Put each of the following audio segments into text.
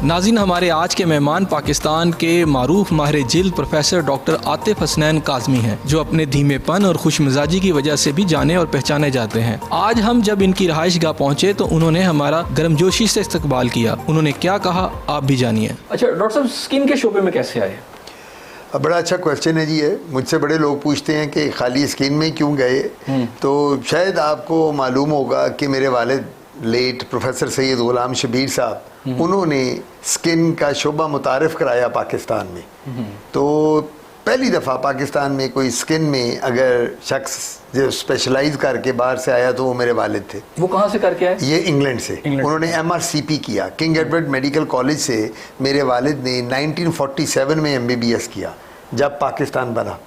नाज़रीन, हमारे आज के मेहमान पाकिस्तान के मारूफ माहिर जिल्द प्रोफेसर डॉक्टर आतिफ हसनैन काज़मी हैं, जो अपने धीमेपन और खुश मिजाजी की वजह से भी जाने और पहचाने जाते हैं। आज हम जब इनकी रहाइश गाह पहुँचे तो उन्होंने हमारा गर्मजोशी से इस्तकबाल किया। उन्होंने क्या कहा, आप भी जानिए। अच्छा डॉक्टर साहब, स्किन के शोबे में कैसे आए? बड़ा अच्छा क्वेश्चन है जी। है मुझसे बड़े लोग पूछते हैं कि खाली स्किन में क्यों गए। तो शायद आपको मालूम होगा कि मेरे वालिद लेट प्रोफेसर सैयद गुलाम शबीर साहब, उन्होंने स्किन का शोबा मुतारिफ कराया पाकिस्तान में। तो पहली दफ़ा पाकिस्तान में कोई स्किन में अगर शख्स जो स्पेशलाइज करके बाहर से आया तो वो मेरे वालिद थे। वो कहाँ से करके आए? ये इंग्लैंड से। उन्होंने MRCP किया, किंग एडवर्ड मेडिकल कॉलेज से। मेरे वालिद ने 1947 में MBBS किया जब पाकिस्तान बना।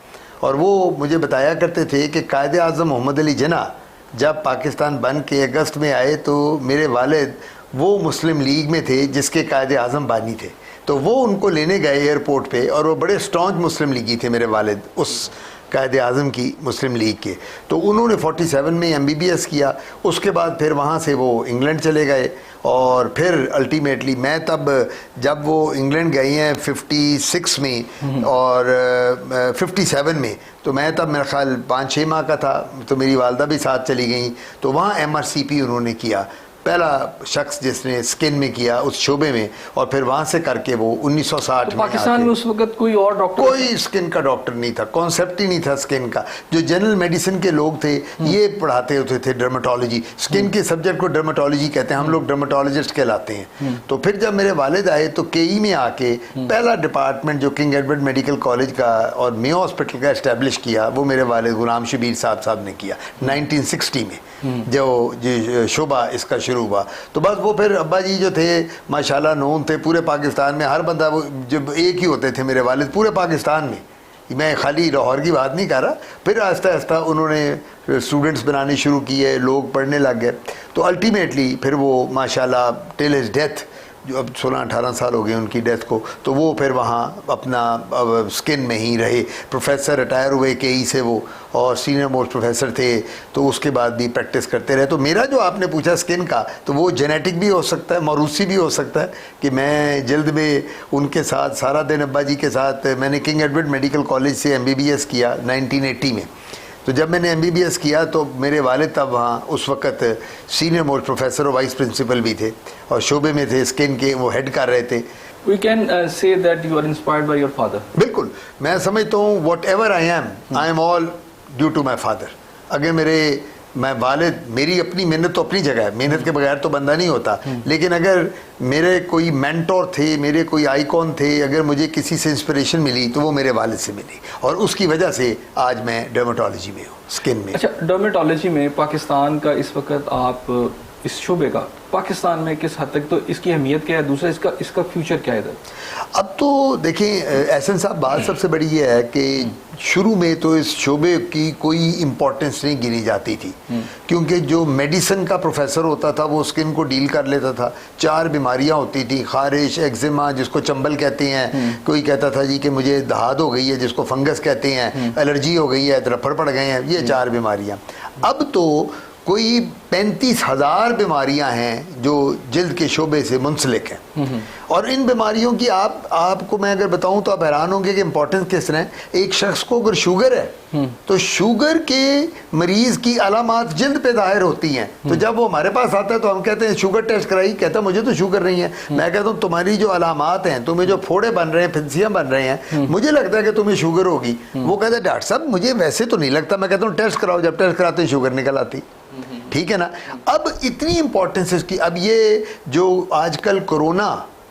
और वो मुझे बताया करते थे कि कायदे आज़म मोहम्मद अली जिन्ना जब पाकिस्तान बन के अगस्त में आए तो मेरे वालिद वो मुस्लिम लीग में थे जिसके कायदे आज़म बानी थे। तो वो उनको लेने गए एयरपोर्ट पे, और वो बड़े स्ट्रॉन्ग मुस्लिम लीगी थे मेरे वालिद, उस कायदे आज़म की मुस्लिम लीग के। तो उन्होंने 47 में MBBS किया। उसके बाद फिर वहाँ से वो इंग्लैंड चले गए। और फिर अल्टीमेटली मैं तब, जब वो इंग्लैंड गए हैं 56 में और 57 में, तो मैं तब मेरा ख्याल 5-6 माह का था। तो मेरी वालदा भी साथ चली गई। तो वहाँ MRCP उन्होंने किया, पहला शख्स जिसने स्किन में किया उस शोबे में। और फिर वहाँ से करके वो 1960 तो पाकिस्तान में उस वक्त कोई और डॉक्टर, कोई स्किन का डॉक्टर नहीं था, कॉन्सेप्ट ही नहीं था स्किन का। जो जनरल मेडिसिन के लोग थे ये पढ़ाते होते थे डर्मेटोलॉजी। स्किन के सब्जेक्ट को डर्मेटोलॉजी कहते हैं, हम लोग डर्मेटोलॉजिस्ट कहलाते हैं। तो फिर जब मेरे वालिद आए तो KE में आके पहला डिपार्टमेंट जो किंग एडवर्ड मेडिकल कॉलेज का और मेयो हॉस्पिटल का इस्टेब्लिश किया, वो मेरे वालिद गुलाम शबीर साहब ने किया 1960 में, जो शोबा इसका शुरू हुआ। तो बस वो फिर अब्बा जी जो थे माशाल्लाह नोन थे पूरे पाकिस्तान में। हर बंदा वो जब एक ही होते थे मेरे वालिद पूरे पाकिस्तान में, मैं खाली लाहौर की बात नहीं कर रहा। फिर आहिस्ता आहिस्ता उन्होंने स्टूडेंट्स बनाने शुरू किए, लोग पढ़ने लग गए। तो अल्टीमेटली फिर वो माशाल्लाह टिल हिज डेथ, जो अब 16-18 साल हो गए उनकी डेथ को, तो वो फिर वहाँ अपना स्किन में ही रहे। प्रोफेसर रिटायर हुए KE से वो, और सीनियर मोस्ट प्रोफेसर थे। तो उसके बाद भी प्रैक्टिस करते रहे। तो मेरा जो आपने पूछा स्किन का, तो वो जेनेटिक भी हो सकता है, मौरूसी भी हो सकता है कि मैं जल्द में उनके साथ सारा दिन अब्बा जी के साथ, मैंने किंग एडवर्ड मेडिकल कॉलेज से MBBS किया 1980 में। तो जब मैंने MBBS किया तो मेरे वालिद तब वहाँ उस वक़्त सीनियर मोस्ट प्रोफेसर और वाइस प्रिंसिपल भी थे, और शोबे में थे स्किन के, वो हेड कर रहे थे। We can say that you are inspired by your father. बिल्कुल, मैं समझता हूँ whatever I am all due to my father। अगर मैं वालिद, मेरी अपनी मेहनत तो अपनी जगह है, मेहनत के बगैर तो बंदा नहीं होता। लेकिन अगर मेरे कोई मेंटोर थे, मेरे कोई आइकॉन थे, अगर मुझे किसी से इंस्पिरेशन मिली तो वो मेरे वालिद से मिली, और उसकी वजह से आज मैं डर्मेटोलॉजी में हूँ, स्किन में। अच्छा, डर्मेटोलॉजी में पाकिस्तान का इस वक्त आप इस शोबे का पाकिस्तान में किस हद तक, तो इसकी अहमियत क्या है, दूसरा इसका फ्यूचर क्या है इधर? अब तो देखें एहसन साहब, बात सबसे बड़ी ये है कि शुरू में तो इस शोबे की कोई इम्पोर्टेंस नहीं गिनी जाती थी, क्योंकि जो मेडिसिन का प्रोफेसर होता था वो स्किन को डील कर लेता था। 4 बीमारियां होती थी, खारिश, एक्जिमा जिसको चंबल कहते हैं, कोई कहता था जी कि मुझे दहाद हो गई है जिसको फंगस कहते हैं, एलर्जी हो गई है, तरफड़ पड़ गए हैं, ये 4 बीमारियां। अब तो कोई 35,000 बीमारियां हैं जो जिल्द के शोबे से मुंसलिक हैं। और इन बीमारियों की आपको मैं अगर बताऊं तो आप हैरान होंगे कि इंपॉर्टेंस किस तरह है। एक शख्स को अगर शुगर है तो शुगर के मरीज की अलामात जिल्द पे जाहिर होती हैं। तो जब वो हमारे पास आता है तो हम कहते हैं शुगर टेस्ट कराई, कहता है मुझे तो शुगर नहीं है। मैं कहता हूँ तुम्हारी जो अलामात हैं, तुम्हें जो फोड़े बन रहे हैं, फिंसियाँ बन रहे हैं, मुझे लगता है कि तुम्हें शुगर होगी। वो कहता है डॉक्टर साहब मुझे वैसे तो नहीं लगता। मैं कहता हूँ टेस्ट कराओ, जब टेस्ट कराते हैं शुगर निकल आती। ठीक है ना। अब इतनी इंपॉर्टेंस इसकी, अब ये जो आजकल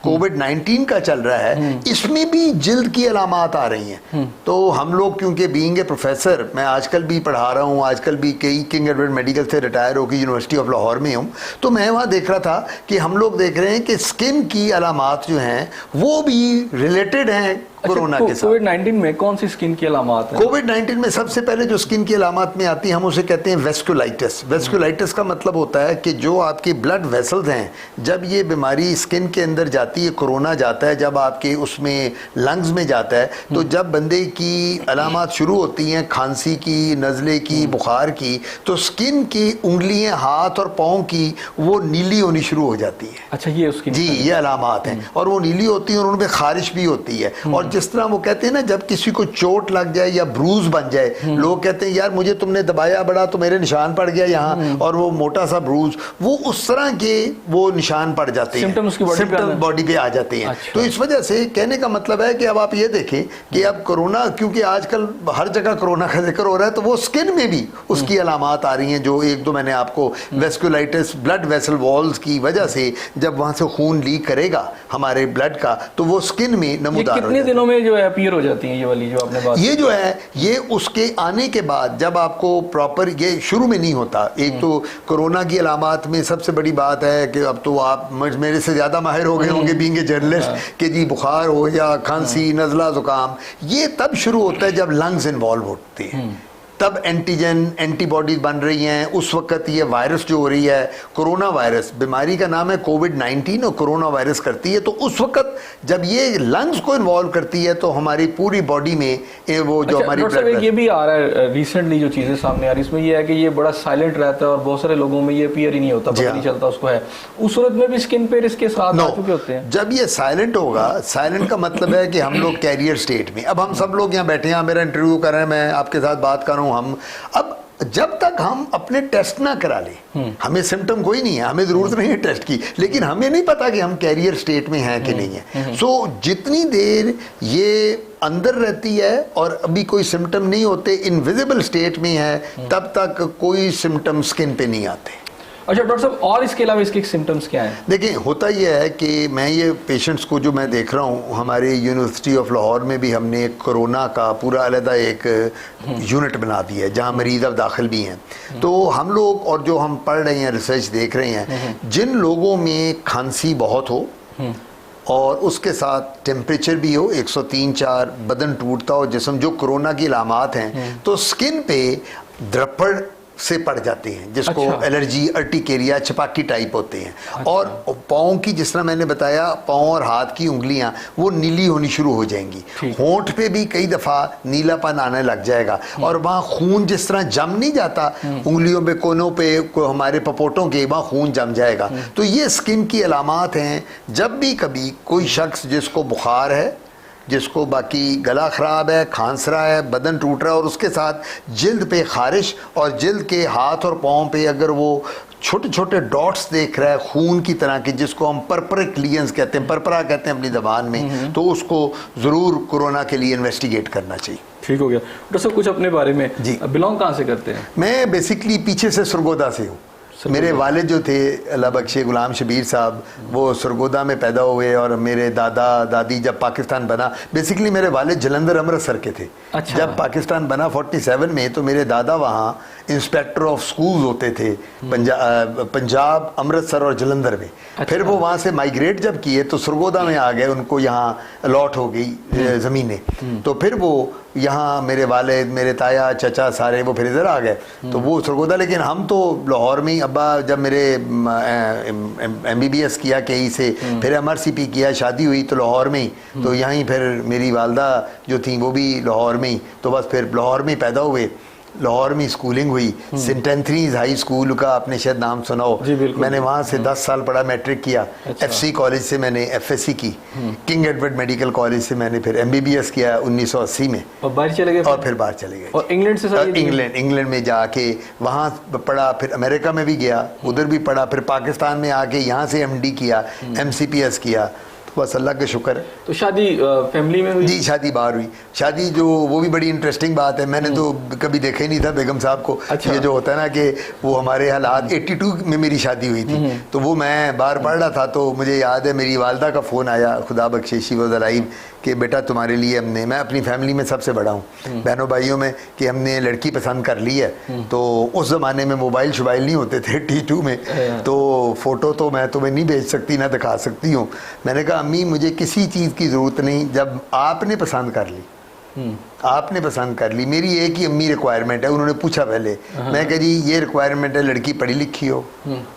कोविड-19 का चल रहा है, इसमें भी जिल्द की अलामात आ रही हैं। तो हम लोग क्योंकि बीइंग ए प्रोफेसर, मैं आजकल भी पढ़ा रहा हूँ, आजकल भी कई किंग एडवर्ड मेडिकल से रिटायर होकर यूनिवर्सिटी ऑफ लाहौर में हूँ। तो मैं वहाँ देख रहा था कि हम लोग देख रहे हैं कि स्किन की अलामात जो हैं वो भी रिलेटेड हैं कोरोना के साथ। कोविड-19 में कौन सी स्किन की अलामत है? कोविड-19 में सबसे पहले जो स्किन की अलामत में आती है हम उसे कहते हैं वेस्कुलाइटिस। वेस्कुलाइटिस का मतलब होता है कि जो आपके ब्लड वेसल्स हैं, जब ये बीमारी स्किन के अंदर जाती है, कोरोना जाता है, जब आपके उसमें लंग्स में जाता है, तो जब बंदे की अलामत शुरू होती हैं खांसी की, नज़ले की, बुखार की, तो स्किन की उंगलियां, हाथ और पाँव की वो नीली होनी शुरू हो जाती है। अच्छा, ये उसकी जी, ये अलामत हैं और वो नीली होती है और उनमें खारिश भी होती है। और जिस तरह वो कहते हैं ना, जब किसी को चोट लग जाए या ब्रूज बन जाए, लोग कहते हैं यार मुझे तुमने दबाया बड़ा तो मेरे निशान पड़ गया यहाँ, और वो मोटा सा ब्रूज, वो उस तरह के वो निशान पड़ जाते हैं, सिम्टम बॉडी पे आ जाते हैं। अच्छा। तो इस वजह से कहने का मतलब है कि अब आप ये देखें कि अब कोरोना, क्योंकि आजकल हर जगह कोरोना का जिक्र हो रहा है, तो वो स्किन में भी उसकी अलामत आ रही हैं, जो एक दो मैंने आपको, वेस्कुलाइटिस ब्लड वेसल वॉल्स की वजह से जब वहां से खून लीक करेगा हमारे ब्लड का, तो वो स्किन में नमूदार। कितने दिनों में जो है अपीयर हो जाती है ये वाली जो आपने बात? ये जो है ये उसके आने के बाद, जब आपको प्रॉपर, ये शुरू में नहीं होता। एक तो कोरोना की अलामत में सबसे बड़ी बात है कि अब तो आप मेरे से ज़्यादा माहिर हो गए होंगे बीइंग ए जर्नलिस्ट, कि जी बुखार हो या खांसी, नज़ला, ज़ुकाम, ये तब शुरू होता है जब लंग्स इन्वॉल्व होते हैं, तब एंटीजन एंटीबॉडीज बन रही हैं। उस वक्त ये वायरस जो हो रही है, कोरोना वायरस, बीमारी का नाम है कोविड-19 और कोरोना वायरस करती है, तो उस वक्त जब ये लंग्स को इन्वॉल्व करती है तो हमारी पूरी बॉडी में वो जो हमारी ये भी आ रहा है रिसेंटली, जो चीज़ें सामने आ रही है इसमें ये है कि ये बड़ा साइलेंट रहता है और बहुत सारे लोगों में ये अपीयर ही नहीं होता, पता नहीं चलता उसको है। उस सूरत में भी स्किन पे इसके साथ आ चुके होते हैं। जब ये साइलेंट होगा, साइलेंट का मतलब है कि हम लोग कैरियर स्टेट में, अब हम सब लोग यहाँ बैठे हैं, मेरा इंटरव्यू कर रहे हैं, मैं आपके साथ बात कर रहा हूँ, हम अब जब तक हम अपने टेस्ट ना करा लें, हमें सिम्टम कोई नहीं है, हमें जरूरत नहीं है टेस्ट की, लेकिन हमें नहीं पता कि हम कैरियर स्टेट में हैं कि नहीं है। सो जितनी देर ये अंदर रहती है और अभी कोई सिम्टम नहीं होते, इनविजिबल स्टेट में है, तब तक कोई सिम्टम स्किन पे नहीं आते। अच्छा डॉक्टर साहब, और इसके अलावा इसके सिम्टम्स क्या हैं? देखिए, होता यह है कि मैं ये पेशेंट्स को जो मैं देख रहा हूँ, हमारे यूनिवर्सिटी ऑफ लाहौर में भी हमने कोरोना का पूरा अलग एक यूनिट बना दिया है जहाँ मरीज अब दाखिल भी हैं। तो हम लोग, और जो हम पढ़ रहे हैं, रिसर्च देख रहे हैं, जिन लोगों में खांसी बहुत हो और उसके साथ टेम्परेचर भी हो 103-4, बदन टूटता हो जिस्म, जो कोरोना की अलामत हैं, तो स्किन पे द्रपड़ से पड़ जाते हैं, जिसको एलर्जी, अर्टिकेरिया, छपाकी टाइप होते हैं। और पाँव की, जिस तरह मैंने बताया, पाँव और हाथ की उंगलियां वो नीली होनी शुरू हो जाएंगी, होंठ पे भी कई दफ़ा नीलापन आने लग जाएगा, और वहाँ खून जिस तरह जम नहीं जाता उंगलियों पे, कोनों पे, हमारे पपोटों के वहाँ खून जम जाएगा। तो ये स्किन की अलामत हैं। जब भी कभी कोई शख्स जिसको बुखार है, जिसको बाकी गला ख़राब है, खांस रहा है, बदन टूट रहा है, और उसके साथ जिल्द पे खारिश, और जिल्द के हाथ और पाँव पे अगर वो छोटे छोटे डॉट्स देख रहा है खून की तरह के, जिसको हम परपरिक्लियंस कहते हैं, परपरा कहते हैं अपनी ज़बान में, तो उसको ज़रूर कोरोना के लिए इन्वेस्टिगेट करना चाहिए। ठीक हो गया डॉक्टर साहब, कुछ अपने बारे में जी, बिलोंग कहाँ से करते हैं? मैं बेसिकली पीछे से सरगोदा से हूँ। मेरे वालिद जो थे, अल्लाह बख्शे, गुलाम शबीर साहब, वो सरगोदा में पैदा हुए, और मेरे दादा दादी जब पाकिस्तान बना, बेसिकली मेरे वालिद जलंधर अमृतसर के थे। अच्छा। जब पाकिस्तान बना 47 में, तो मेरे दादा वहाँ इंस्पेक्टर ऑफ स्कूल्स होते थे, पंजाब, अमृतसर और जलंधर में। अच्छा। फिर वो वहाँ से माइग्रेट जब किए तो सरगोदा में आ गए, उनको यहाँ अलॉट हो गई ज़मीनें, तो फिर वो यहाँ मेरे वालिद, मेरे ताया, चचा सारे वो फिर इधर आ गए, तो वो सरगोदा। लेकिन हम तो लाहौर में ही, अब्बा जब मेरे MBBS किया KE से, फिर MRCP किया, शादी हुई तो लाहौर में ही, तो यहीं फिर मेरी वालदा जो थी वो भी लाहौर में ही, तो बस फिर लाहौर में ही पैदा हुए, लाहौर में स्कूलिंग हुई। सेंट एंथनीज हाई स्कूल का आपने शायद नाम सुना हो, मैंने वहाँ से 10 साल पढ़ा, मैट्रिक किया। अच्छा। FC कॉलेज से मैंने FSC की, किंग एडवर्ड मेडिकल कॉलेज से मैंने फिर MBBS किया 1980 में, और बाहर चले गए, और फिर बाहर चले गए। और इंग्लैंड से इंग्लैंड में जाके वहाँ पढ़ा, फिर अमेरिका में भी गया, उधर भी पढ़ा, फिर पाकिस्तान में आके यहाँ से MD किया, MCPS किया, बस अल्लाह का शुक्र है। तो शादी फैमिली में हुई? जी, शादी बाहर हुई। शादी जो, वो भी बड़ी इंटरेस्टिंग बात है, मैंने तो कभी देखा ही नहीं था बेगम साहब को। अच्छा। ये जो होता है ना कि वो हमारे हालात, 82 में मेरी शादी हुई थी, तो वो मैं बाहर पढ़ रहा था, तो मुझे याद है मेरी वालदा का फ़ोन आया, खुदा बख्शे, शी वाज अलाइव, कि बेटा तुम्हारे लिए हमने, मैं अपनी फैमिली में सबसे बड़ा हूँ बहनों भाइयों में, कि हमने लड़की पसंद कर ली है। तो उस ज़माने में मोबाइल शोबाइल नहीं होते थे T2 में, तो फ़ोटो तो मैं तुम्हें नहीं भेज सकती ना दिखा सकती हूँ। मैंने कहा अम्मी मुझे किसी चीज़ की ज़रूरत नहीं, जब आपने पसंद कर ली, आपने पसंद कर ली, मेरी एक ही अम्मी रिक्वायरमेंट है। उन्होंने पूछा पहले, मैं कह जी ये रिक्वायरमेंट है लड़की पढ़ी लिखी हो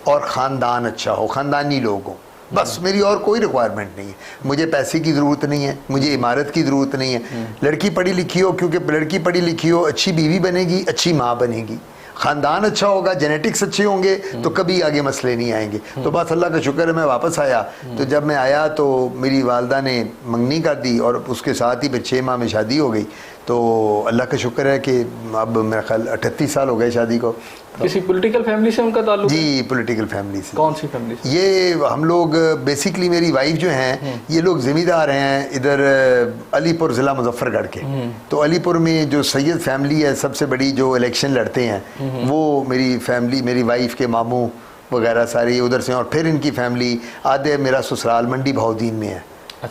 और ख़ानदान अच्छा हो, ख़ानदानी लोग हो, बस मेरी और कोई रिक्वायरमेंट नहीं है। मुझे पैसे की ज़रूरत नहीं है, मुझे इमारत की ज़रूरत नहीं है, लड़की पढ़ी लिखी हो, क्योंकि लड़की पढ़ी लिखी हो अच्छी बीवी बनेगी, अच्छी माँ बनेगी, ख़ानदान अच्छा होगा, जेनेटिक्स अच्छे होंगे तो कभी आगे मसले नहीं आएंगे। तो बस अल्लाह का शुक्र है मैं वापस आया। तो जब मैं आया तो मेरी वालदा ने मंगनी कर दी और उसके साथ ही फिर 6 माह में शादी हो गई। तो अल्लाह का शुक्र है कि अब मेरा ख्याल 38 साल हो गए शादी को। किसी पॉलिटिकल फैमिली से उनका ताल्लुक है? जी पॉलिटिकल फैमिली से। कौन सी फैमिली से? ये हम लोग बेसिकली, मेरी वाइफ जो हैं ये लोग ज़मींदार हैं इधर अलीपुर ज़िला मुजफ्फरगढ़ के। तो अलीपुर में जो सैयद फैमिली है सबसे बड़ी, जो इलेक्शन लड़ते हैं वो मेरी फैमिली, मेरी वाइफ के मामू वगैरह सारी उधर से, और फिर इनकी फैमिली आधे मेरा ससुराल मंडी भाउदीन में है।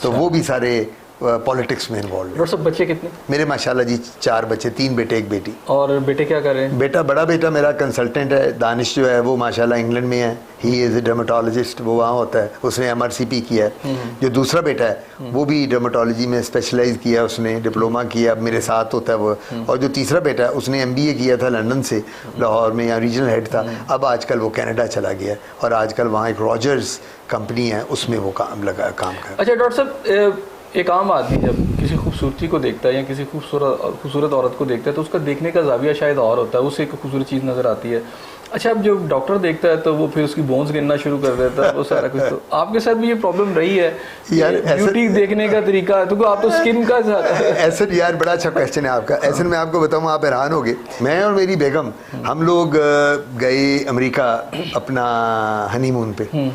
तो वो भी सारे पॉलिटिक्स में इन्वॉल्व है। और सब बच्चे कितने? मेरे माशाल्लाह जी 4 बच्चे, 3 बेटे 1 बेटी। और बेटे क्या कर रहे हैं? बेटा, बड़ा बेटा मेरा कंसल्टेंट है, दानिश जो है वो माशाल्लाह इंग्लैंड में है, ही इज़ ए डर्मेटोलॉजिस्ट, वो वहाँ होता है, उसने MRCP किया है। जो दूसरा बेटा है वो भी डर्मेटोलॉजी में स्पेशलाइज किया, उसने डिप्लोमा किया, अब मेरे साथ होता है वो। और जो तीसरा बेटा है उसने MBA किया था लंदन से, लाहौर में, यहाँ रीजनल हेड था। अब आजकल वो कनाडा चला गया है और आजकल वहाँ एक रॉजर्स कंपनी है, उसमें वो काम कर। अच्छा डॉक्टर साहब, एक आम आदमी जब किसी खूबसूरती को देखता है या किसी खूबसूरत औरत को देखता है तो उसका देखने का जाविया शायद और होता है, उसे एक खूबसूरत चीज़ नज़र आती है। अच्छा, अब जो डॉक्टर देखता है तो वो फिर उसकी बोन्स गिनना शुरू कर देता है, वो सारा कुछ। तो आपके साथ भी ये प्रॉब्लम रही है यार? ब्यूटी देखने का तरीका है तो आप तो स्किन का ऐसे यार बड़ा अच्छा क्वेश्चन है आपका। ऐसे मैं आपको बताऊँ, आप हैरान हो गए। मैं और मेरी बेगम हम लोग गए अमेरिका अपना हनीमून पे।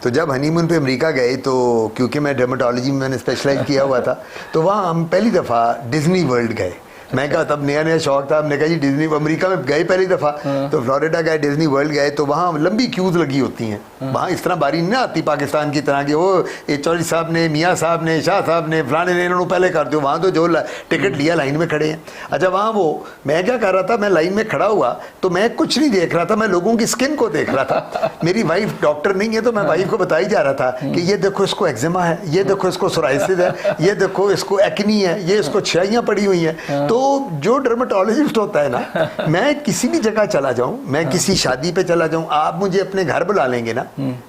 तो जब हनीमून पे अमेरिका गए तो क्योंकि मैं डर्मेटोलॉजी में मैंने स्पेशलाइज किया हुआ था, तो वहाँ हम पहली दफ़ा डिज्नी वर्ल्ड गए। मैं कहा तब नया नया शौक था, हमने कहा जी डिज्नी, अमेरिका में गए पहली दफ़ा तो फ्लोरिडा गए, डिज्नी वर्ल्ड गए। तो वहाँ लंबी क्यूज़ लगी होती हैं, वहाँ इस तरह बारी नहीं आती पाकिस्तान की तरह की, वो चौधरी साहब ने, मियाँ साहब ने, शाह साहब ने, फलाने ने, इन्होंने पहले कर दो। वहाँ तो जो टिकट लिया लाइन में खड़े हैं। अच्छा, वहाँ वो मैं क्या कर रहा था, मैं लाइन में खड़ा हुआ तो मैं कुछ नहीं देख रहा था, मैं लोगों की स्किन को देख रहा था। मेरी वाइफ डॉक्टर नहीं है तो मैं वाइफ को बताई जा रहा था कि ये देखो इसको एक्जिमा है, ये देखो इसको सोराइसिस है, ये देखो इसको एक्नी है, ये इसको छाइयाँ पड़ी हुई हैं। तो जो डर्मेटोलॉजिस्ट होता है ना, मैं किसी भी जगह चला जाऊं, मैं किसी शादी पे चला जाऊं, आप मुझे अपने घर बुला लेंगे ना,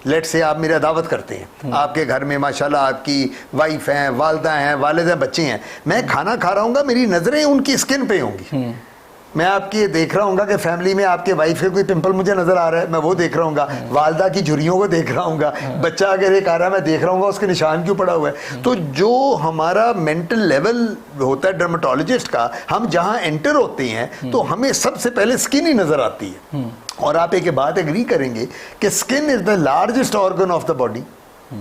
लेट से आप मेरा दावत करते हैं, आपके घर में माशाल्लाह आपकी वाइफ हैं, वालदा हैं, वालिद हैं, बच्चे हैं, मैं खाना खा रहा हूँगा, मेरी नज़रें उनकी स्किन पे होंगी। मैं आपकी देख रहा हूँ कि फैमिली में आपके वाइफ के कोई पिंपल मुझे नजर आ रहा है, मैं वो देख रहा हूँ, वालदा की झुर्रियों को देख रहा हूँ, बच्चा अगर एक आ रहा है मैं देख रहा हूँ उसके निशान क्यों पड़ा हुआ है। तो जो हमारा मेंटल लेवल होता है डर्मेटोलॉजिस्ट का, हम जहाँ एंटर होते हैं तो हमें सबसे पहले स्किन ही नजर आती है। और आप एक बात एग्री करेंगे कि skin is the largest organ of the body,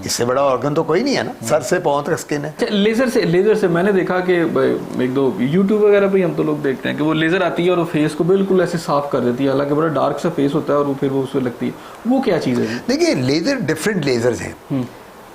इससे बड़ा ऑर्गन तो कोई नहीं है ना, सर से पांव तक स्किन है। लेजर से मैंने देखा कि एक दो यूट्यूब वगैरह पे हम तो लोग देखते हैं कि वो लेजर आती है और वो फेस को बिल्कुल ऐसे साफ कर देती है, हालांकि बड़ा डार्क सा फेस होता है और वो फिर वो उसमें लगती है। वो क्या चीज़ है? देखिए लेजर डिफरेंट लेजर्स हैं,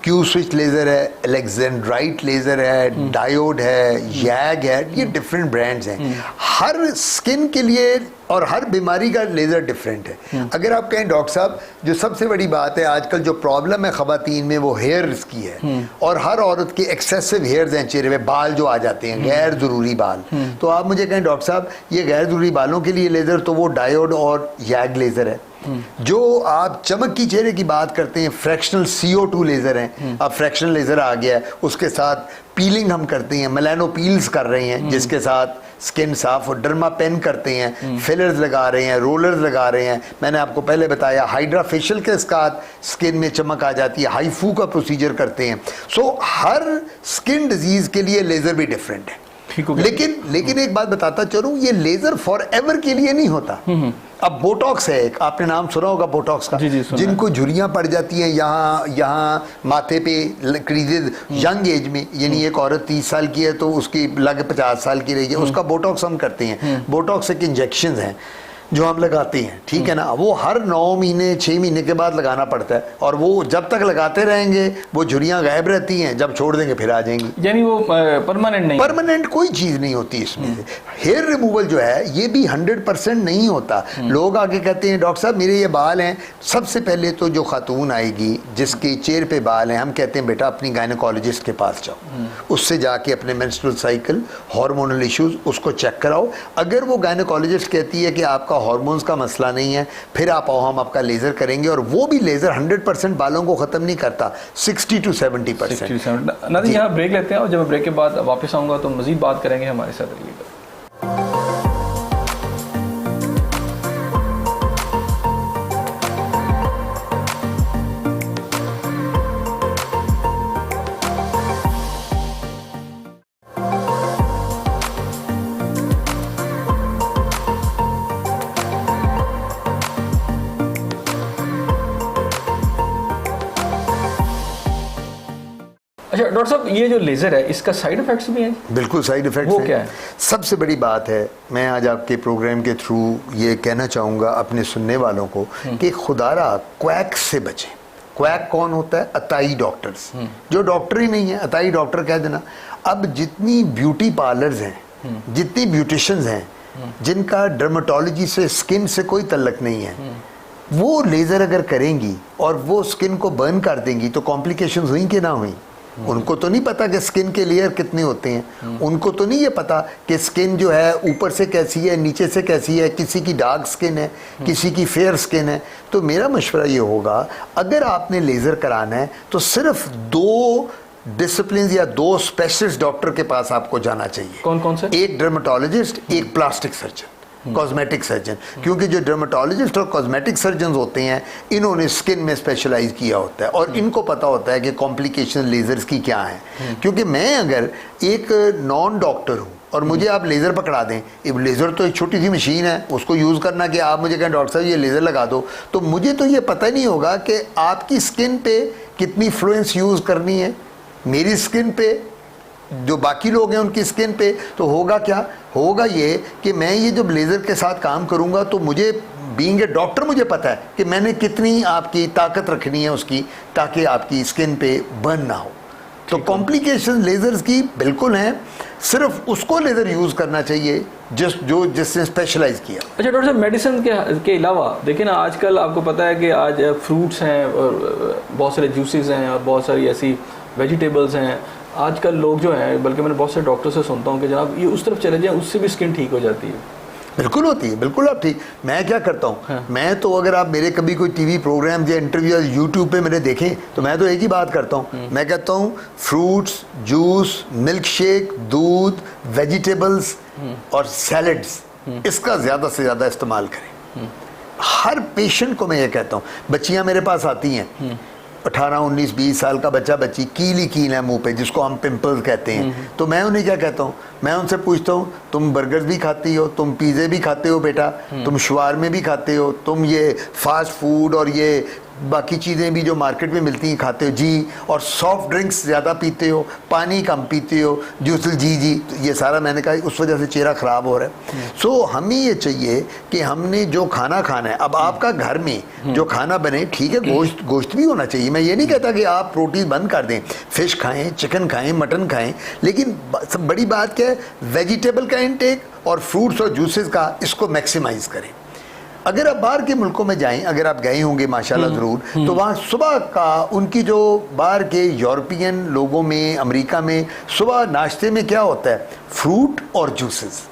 क्यू स्विच लेज़र है, एलेक्जेंड्राइट लेज़र है, डायोड है, यैग है, ये डिफरेंट ब्रांड्स हैं। हर स्किन के लिए और हर बीमारी का लेज़र डिफरेंट है। अगर आप कहें डॉक्टर साहब, जो सबसे बड़ी बात है आजकल जो प्रॉब्लम है ख़वातीन में वो हेयर्स की है, और हर औरत के एक्सेसिव हेयर्स हैं चेहरे में, बाल जो आ जाते हैं गैर ज़रूरी बाल। तो आप मुझे कहें डॉक्टर साहब ये गैर ज़रूरी बालों के लिए लेज़र, तो वो डायोड और यैग लेज़र है। जो आप चमक की चेहरे की बात करते हैं, फ्रैक्शनल CO2 लेज़र हैं। अब फ्रैक्शनल लेज़र आ गया है, उसके साथ पीलिंग हम करते हैं, मेलानो पील्स कर रहे हैं जिसके साथ स्किन साफ, और डर्मा पेन करते हैं, फिलर्स लगा रहे हैं, रोलर्स लगा रहे हैं। मैंने आपको पहले बताया हाइड्रा फेशियल के साथ स्किन में चमक आ जाती है, हाईफू का प्रोसीजर करते हैं। सो हर स्किन डिजीज के लिए लेज़र भी डिफरेंट है। लेकिन एक बात बताता चलूं, ये लेज़र फॉर एवर के लिए नहीं होता। अब बोटॉक्स है एक, आपने नाम सुना होगा बोटॉक्स का, जिनको झुर्रियां पड़ जाती हैं यहाँ माथे पे क्रीजेज यंग एज में, यानी एक औरत 30 साल की है तो उसकी लग 50 साल की रही है, उसका बोटॉक्स हम करते हैं। बोटॉक्स एक इंजेक्शन है। जो हम लगाते हैं, ठीक है ना, वो हर 9 महीने 6 महीने के बाद लगाना पड़ता है, और वो जब तक लगाते रहेंगे वो झुर्रियाँ गायब रहती हैं, जब छोड़ देंगे फिर आ जाएंगी। यानी वो परमानेंट नहीं, परमानेंट कोई चीज़ नहीं होती इसमें से। हेयर रिमूवल जो है ये भी 100% नहीं होता। लोग आगे कहते हैं डॉक्टर साहब मेरे ये बाल हैं, सबसे पहले तो जो खातून आएगी जिसके चेहरे पे बाल हैं, हम कहते हैं बेटा अपनी गायनेकोलॉजिस्ट के पास जाओ, उससे जाके अपने मेंस्ट्रुअल साइकिल, हार्मोनल इश्यूज उसको चेक कराओ। अगर वो गायनेकोलॉजिस्ट कहती है कि आपका हार्मोन्स का मसला नहीं है, फिर आप आओ हम आपका लेज़र करेंगे, और वो भी लेज़र 100% बालों को ख़त्म नहीं करता, 60 to 70%। नादिर यहाँ ब्रेक लेते हैं और जब ब्रेक के बाद वापस आऊँगा तो मज़ीद बात करेंगे, हमारे साथ रहिएगा। अच्छा डॉक्टर साहब, ये जो लेज़र है इसका साइड इफेक्ट्स भी हैं? बिल्कुल साइड इफेक्ट्स वो हैं। क्या है? सबसे बड़ी बात है, मैं आज आपके प्रोग्राम के थ्रू ये कहना चाहूँगा अपने सुनने वालों को कि खुदारा क्वैक से बचें। क्वैक कौन होता है? अताई डॉक्टर्स, जो डॉक्टर ही नहीं है अताई डॉक्टर कह देना। अब जितनी ब्यूटी पार्लर्स हैं, जितनी ब्यूटिशियंस हैं जिनका डर्मेटोलॉजी से, स्किन से कोई तल्लक नहीं है, वो लेज़र अगर करेंगी और वो स्किन को बर्न कर देंगी तो कॉम्प्लिकेशंस हुई कि ना हुई? उनको तो नहीं पता कि स्किन के लेयर कितने होते हैं, उनको तो नहीं ये पता कि स्किन जो है ऊपर से कैसी है, नीचे से कैसी है, किसी की डार्क स्किन है, किसी की फेयर स्किन है। तो मेरा मशवरा ये होगा, अगर आपने लेज़र कराना है तो सिर्फ 2 डिसिप्लिन या 2 स्पेशलिस्ट डॉक्टर के पास आपको जाना चाहिए। कौन कौन से? एक डर्मेटोलॉजिस्ट, एक प्लास्टिक सर्जन, कॉस्मेटिक सर्जन। क्योंकि जो डर्मेटोलॉजिस्ट और कॉस्मेटिक सर्जन होते हैं इन्होंने स्किन में स्पेशलाइज किया होता है और इनको पता होता है कि कॉम्प्लिकेशन लेजर्स की क्या है। क्योंकि मैं अगर एक नॉन डॉक्टर हूँ और मुझे आप लेज़र पकड़ा दें, अब लेज़र तो एक छोटी सी मशीन है, उसको यूज़ करना कि आप मुझे कहें डॉक्टर साहब ये लेज़र लगा दो, तो मुझे तो ये पता नहीं होगा कि आपकी स्किन पे कितनी फ्लुएंस यूज़ करनी है, मेरी स्किन पे, जो बाकी लोग हैं उनकी स्किन पे। तो होगा क्या, होगा ये कि मैं ये जब लेज़र के साथ काम करूँगा तो मुझे बीइंग ए डॉक्टर मुझे पता है कि मैंने कितनी आपकी ताकत रखनी है उसकी, ताकि आपकी स्किन पे बर्न ना हो। तो कॉम्प्लिकेशन लेज़र्स की बिल्कुल हैं, सिर्फ उसको लेज़र यूज़ करना चाहिए जिसने स्पेशलाइज किया। अच्छा डॉक्टर साहब, मेडिसिन के अलावा देखिए ना, आजकल आपको पता है कि आज फ्रूट्स हैं और बहुत सारे जूसेस हैं और बहुत सारी ऐसी वेजिटेबल्स हैं। आजकल लोग जो हैं, बल्कि मैंने बहुत से डॉक्टर से सुनता हूँ कि जनाब ये उस तरफ चले जाएं, उससे भी स्किन ठीक हो जाती है। बिल्कुल होती है, बिल्कुल आप ठीक। मैं क्या करता हूँ, हाँ। मैं तो अगर आप मेरे कभी कोई टीवी प्रोग्राम या इंटरव्यू या यूट्यूब पे मेरे देखें तो मैं तो एक ही बात करता हूँ, मैं कहता हूँ फ्रूट्स, जूस, मिल्क शेक, दूध, वेजिटेबल्स और सैलड्स, इसका ज़्यादा से ज़्यादा इस्तेमाल करें। हर पेशेंट को मैं ये कहता हूँ, बच्चियाँ मेरे पास आती हैं, 18, 19, 20 साल का बच्चा बच्ची कील है मुंह पे, जिसको हम पिंपल्स कहते हैं, तो मैं उन्हें क्या कहता हूँ, मैं उनसे पूछता हूँ तुम बर्गर भी खाती हो, तुम पिज़्ज़े भी खाते हो बेटा, तुम शवारमे भी खाते हो, तुम ये फास्ट फूड और ये बाकी चीज़ें भी जो मार्केट में मिलती हैं खाते हो जी, और सॉफ्ट ड्रिंक्स ज़्यादा पीते हो, पानी कम पीते हो, जूस जी, तो ये सारा मैंने कहा उस वजह से चेहरा ख़राब हो रहा है। सो हमें ये चाहिए कि हमने जो खाना खाना है, अब आपका घर में जो खाना बने, ठीक है, गोश्त भी होना चाहिए, मैं ये नहीं कहता कि आप प्रोटीन बंद कर दें, फ़िश खाएँ, चिकन खाएँ, मटन खाएँ, लेकिन सब बड़ी बात क्या है, वेजिटेबल का इंटेक और फ्रूट्स और जूसेस का, इसको मैक्सिमाइज़ करें। अगर आप बाहर के मुल्कों में जाएं, अगर आप गए होंगे माशाल्लाह ज़रूर, तो वहाँ सुबह का उनकी जो बाहर के यूरोपियन लोगों में, अमेरिका में सुबह नाश्ते में क्या होता है, फ्रूट और जूसेस।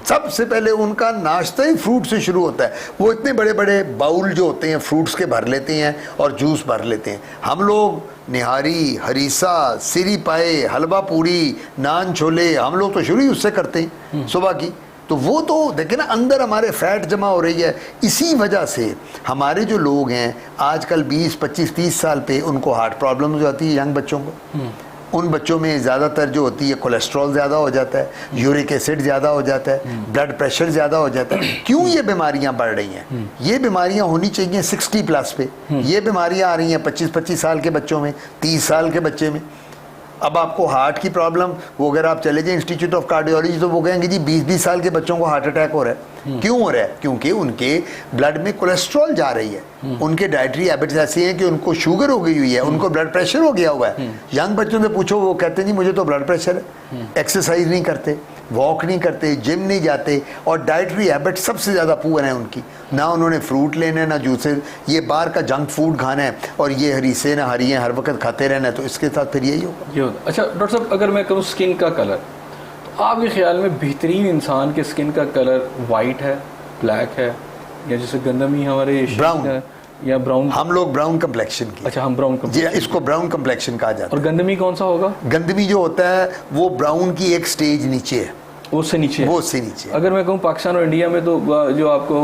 सबसे पहले उनका नाश्ता ही फ्रूट से शुरू होता है। वो इतने बड़े बड़े बाउल जो होते हैं फ्रूट्स के भर लेते हैं और जूस भर लेते हैं। हम लोग निहारी, हरीसा, सिरी पाए, हलवा पूरी, नान छोले, हम लोग तो शुरू ही उससे करते हैं सुबह की। तो वो तो देखें ना, अंदर हमारे फैट जमा हो रही है। इसी वजह से हमारे जो लोग हैं आजकल 20, 25, 30 साल पे उनको हार्ट प्रॉब्लम हो जाती है, यंग बच्चों को। उन बच्चों में ज़्यादातर जो होती है कोलेस्ट्रॉल ज़्यादा हो जाता है, यूरिक एसिड ज़्यादा हो जाता है, ब्लड प्रेशर ज़्यादा हो जाता है। क्यों ये बीमारियां बढ़ रही हैं? ये बीमारियां होनी चाहिए 60+ पे, ये बीमारियां आ रही हैं 25 साल के बच्चों में, 30 साल के बच्चे में। अब आपको हार्ट की प्रॉब्लम, वो अगर आप चले जाए इंस्टीट्यूट ऑफ कार्डियोलॉजी तो वो कहेंगे जी 20 साल के बच्चों को हार्ट अटैक हो रहा है। क्यों हो रहा है? क्योंकि उनके ब्लड में कोलेस्ट्रॉल जा रही है, उनके डाइटरी हैबिट्स ऐसे हैं कि उनको शुगर हो गई हुई है, उनको ब्लड प्रेशर हो गया हुआ है। यंग बच्चों से पूछो, वो कहते हैं जी मुझे तो ब्लड प्रेशर है, एक्सरसाइज नहीं करते, वॉक नहीं करते, जिम नहीं जाते, और डाइटरी हैबिट सबसे ज़्यादा पुअर है उनकी। ना उन्होंने फ्रूट लेना है, ना जूसेस, ये बाहर का जंक फूड खाना है, और ये हरीसे ना हरियाँ हर वक्त खाते रहना है, तो इसके साथ फिर यही होगा। अच्छा डॉक्टर साहब, अगर मैं कहूँ स्किन का कलर, तो आपके ख्याल में बेहतरीन इंसान के स्किन का कलर वाइट है, ब्लैक है, या जैसे गंदमी हमारे ब्राउन है, या ब्राउन? हम लोग ब्राउन कम्प्लेक्शन की। अच्छा, हम ब्राउन जी, इसको ब्राउन कम्प्लेक्शन कहा जाता है। और गंदमी कौन सा होगा? गंदमी जो होता है वो ब्राउन की एक स्टेज नीचे है, उससे नीचे? वो उससे नीचे। अगर मैं कहूँ पाकिस्तान और इंडिया में, तो जो आपको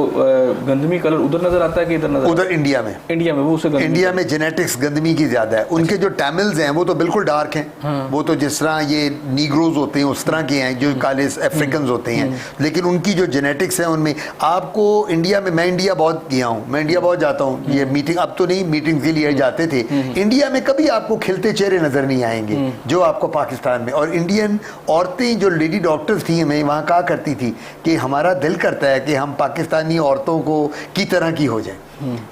गंदमी कलर उधर नजर आता है कि इधर नजर? उधर इंडिया में। इंडिया में वो उसे इंडिया में जेनेटिक्स गंदमी की ज्यादा है। उनके जो टैमिल्स हैं वो तो बिल्कुल डार्क हैं। हाँ। वो तो जिस तरह ये नीग्रोज होते हैं उस तरह के हैं, जो काले अफ्रीकन होते हैं, लेकिन उनकी जो जेनेटिक्स है उनमें आपको इंडिया में, मैं इंडिया बहुत गया हूँ, मैं इंडिया बहुत जाता हूँ, ये मीटिंग अब तो नहीं, मीटिंग के लिए जाते थे, इंडिया में कभी आपको खिलते चेहरे नजर नहीं आएंगे जो आपको पाकिस्तान में। और इंडियन औरतें जो लेडी डॉक्टर्स थी, हमें वहाँ कहा करती थी कि हमारा दिल करता है कि हम पाकिस्तानी औरतों को की तरह की हो जाए,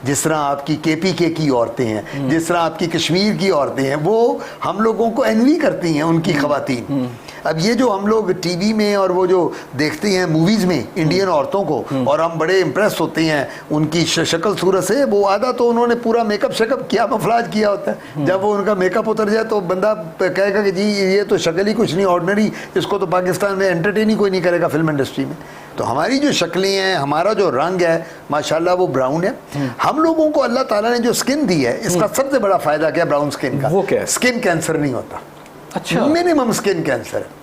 जिस तरह आपकी KPK की औरतें हैं, जिस तरह आपकी कश्मीर की औरतें हैं, वो हम लोगों को एनवी करती हैं उनकी ख़वातीन। अब ये जो हम लोग टीवी में और वो जो देखते हैं मूवीज़ में इंडियन औरतों को, और हम बड़े इम्प्रेस होते हैं उनकी शक्ल सूरत से, वो आधा तो उन्होंने पूरा मेकअप शेकअप किया, मफलाज किया होता है। जब वो उनका मेकअप उतर जाए तो बंदा कहेगा कि जी ये तो शक्ल ही कुछ नहीं, ऑर्डिनरी, इसको तो पाकिस्तान में एंटरटेन ही कोई नहीं करेगा फिल्म इंडस्ट्री में। तो हमारी जो शक्लें हैं, हमारा जो रंग है, माशाल्लाह वो ब्राउन है। हम लोगों को अल्लाह ताला ने जो स्किन दी है, इसका सबसे बड़ा फायदा क्या है ब्राउन स्किन का? वो क्या है? स्किन कैंसर नहीं होता। अच्छा, मिनिमम स्किन कैंसर है।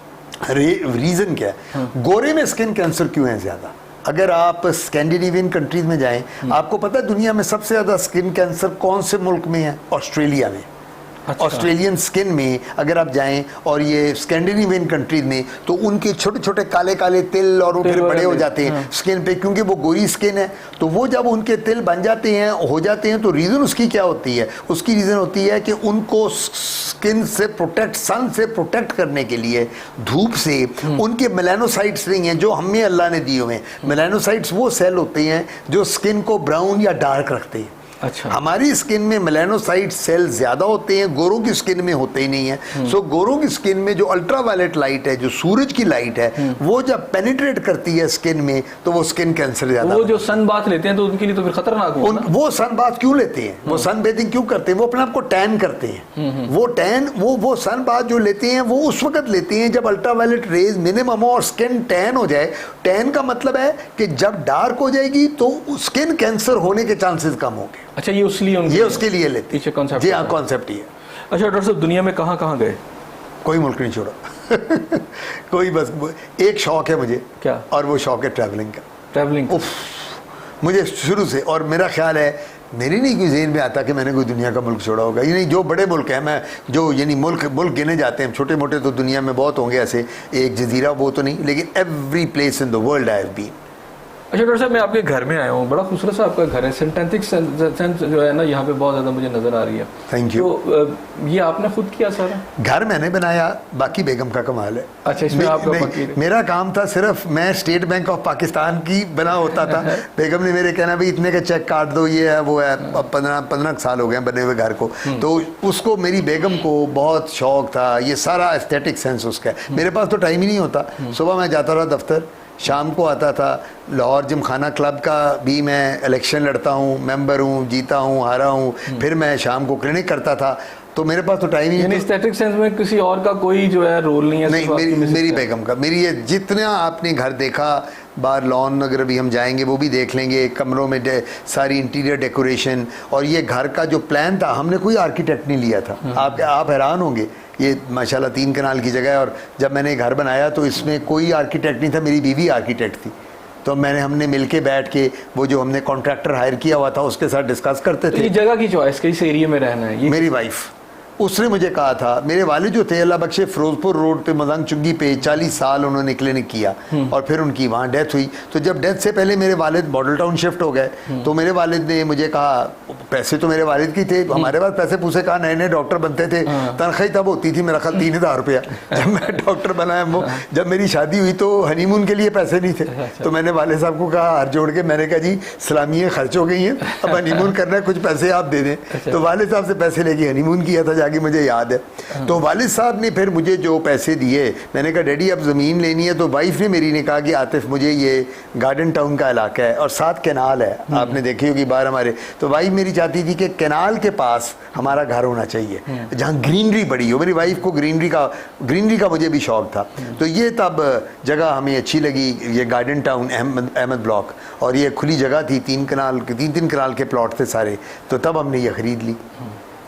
रीजन क्या है? गोरे में स्किन कैंसर क्यों है ज्यादा? अगर आप स्कैंडिनेवियन कंट्रीज में जाएं, आपको पता है दुनिया में सबसे ज्यादा स्किन कैंसर कौन से मुल्क में है? ऑस्ट्रेलिया में। अच्छा। ऑस्ट्रेलियन स्किन में अगर आप जाएं और ये स्कैंडिनेवियन कंट्रीज में, तो उनके छोटे छोटे काले काले तिल और वो फिर बड़े हो जाते हैं स्किन पे, क्योंकि वो गोरी स्किन है। तो वो जब उनके तिल बन जाते हैं, हो जाते हैं, तो रीज़न उसकी क्या होती है? उसकी रीज़न होती है कि उनको स्किन से प्रोटेक्ट, सन से प्रोटेक्ट करने के लिए, धूप से, उनके मेलानोसाइट्स नहीं हैं जो हमें अल्लाह ने दिए हुए हैं। मेलानोसाइट्स वो सेल होते हैं जो स्किन को ब्राउन या डार्क रखते हैं। अच्छा। हमारी स्किन में मेलानोसाइट सेल ज्यादा होते हैं, गोरों की स्किन में होते ही नहीं है। सो गोरों की स्किन में जो अल्ट्रावायलेट लाइट है, जो सूरज की लाइट है, वो जब पेनिट्रेट करती है स्किन में, तो वो स्किन कैंसर ज्यादा। वो जो सन बाथ लेते हैं तो उनके लिए तो फिर खतरनाक होगा ना? वो सन बाथ क्यों लेते हैं? वो सन बेथिंग क्यों करते हैं? वो अपने आप को टैन करते हैं। वो टैन, वो सन बाथ जो लेते हैं वो उस वक्त लेते हैं जब अल्ट्रावायलेट रेज मिनिमम हो और स्किन टैन हो जाए। टैन का मतलब है कि जब डार्क हो जाएगी तो स्किन कैंसर होने के चांसेस कम होंगे। अच्छा, ये उसके लिए लेते पीछे कॉन्सेप्ट। जी हाँ, कॉन्सेप्ट ही है। अच्छा डॉक्टर साहब, दुनिया में कहाँ कहाँ गए? कोई मुल्क नहीं छोड़ा कोई, बस एक शौक है मुझे। क्या? और वो शौक है ट्रैवलिंग का। ट्रैवलिंग मुझे शुरू से, और मेरा ख्याल है, मेरी नहीं कोई ज़हन में आता कि मैंने कोई दुनिया का मुल्क छोड़ा होगा। यानी जो बड़े मुल्क हैं, मैं जो यानी मुल्क गिने जाते हैं, छोटे मोटे तो दुनिया में बहुत होंगे ऐसे, एक जजीरा वो तो नहीं, लेकिन every place in the world I have been. अच्छा डॉक्टर साहब, मैं आपके घर में आया हूँ, बड़ा खूबसूरत सा आपका घर है, सिंथेटिक सेंस जो है ना यहाँ पे बहुत ज़्यादा मुझे नज़र आ रही है। Thank you. तो ये आपने खुद किया सारा? घर मैंने बनाया, बाकी बेगम का कमाल है। अच्छा, इसमें आपका मेरा काम था सिर्फ, मैं स्टेट बैंक ऑफ पाकिस्तान की बना होता था बेगम ने मेरे कहना भाई इतने का चेक काट दो, ये है वो है। 15 साल हो गए बने हुए घर को। तो उसको, मेरी बेगम को बहुत शौक था, ये सारा एस्थेटिक सेंस उसका है। मेरे पास तो टाइम ही नहीं होता। सुबह मैं जाता था दफ्तर, शाम को आता था। लाहौर जिमखाना क्लब का भी मैं इलेक्शन लड़ता हूँ, मेंबर हूँ, जीता हूँ, हारा हूँ। फिर मैं शाम को क्लिनिक करता था, तो मेरे पास तो टाइम ही नहीं। एस्थेटिक सेंस में किसी और का कोई जो है रोल नहीं है? नहीं, मेरी बेगम का। मेरी ये जितना आपने घर देखा, बाहर लॉन अगर भी हम जाएंगे वो भी देख लेंगे, कमरों में सारी इंटीरियर डेकोरेशन, और ये घर का जो प्लान था, हमने कोई आर्किटेक्ट नहीं लिया था। आप हैरान होंगे, ये माशाल्लाह 3 कनाल की जगह है, और जब मैंने घर बनाया तो इसमें कोई आर्किटेक्ट नहीं था, मेरी बीवी आर्किटेक्ट थी। तो हमने मिलके बैठ के, वो जो हमने कॉन्ट्रैक्टर हायर किया हुआ था उसके साथ डिस्कस करते थे। ये जगह की चॉइस, किस एरिया में रहना है? ये मेरी वाइफ, उसने मुझे कहा था, मेरे वालिद जो थे अल्लाह बख्शे, फिरोजपुर रोड पे मजंग चुंगी पे 40 साल उन्होंने क्लिनिक किया और फिर उनकी वहाँ डेथ हुई। तो जब डेथ से पहले मेरे वालिद मॉडल टाउन शिफ्ट हो गए, तो मेरे वालिद ने मुझे कहा, पैसे तो मेरे वालिद की थे, हमारे पास पैसे पूछे, कहा नए नए डॉक्टर बनते थे, तनख्वाही तब होती थी मेरा ख्याल 3000 रुपया। जब मैं डॉक्टर बनाया, जब मेरी शादी हुई तो हनीमून के लिए पैसे नहीं थे, तो मैंने वालिद साहब को कहा, हाथ जोड़ के मैंने कहा जी सलामियाँ खर्च हो गई हैं, अब हनीमून करना है, कुछ पैसे आप दे दें। तो वालिद साहब से पैसे लेके हनीमून किया था जाके, मुझे याद है। तो वालिद साहब ने फिर मुझे जो पैसे दिए, मैंने कहा डैडी अब ज़मीन लेनी है, तो वाइफ ने मेरी ने कहा कि आतिफ मुझे ये गार्डन टाउन का इलाका है और साथ कैनाल है, आपने देखी होगी बाहर हमारे, तो वाइफ मेरी चाहती थी कि कैनाल के पास हमारा घर होना चाहिए जहाँ ग्रीनरी बड़ी हो। मेरी वाइफ को ग्रीनरी का मुझे भी शौक था, तो ये तब जगह हमें अच्छी लगी, ये गार्डन टाउन अहमद ब्लॉक, और ये खुली जगह थी, 3 कनाल के प्लॉट थे सारे, तो तब हमने ये ख़रीद ली।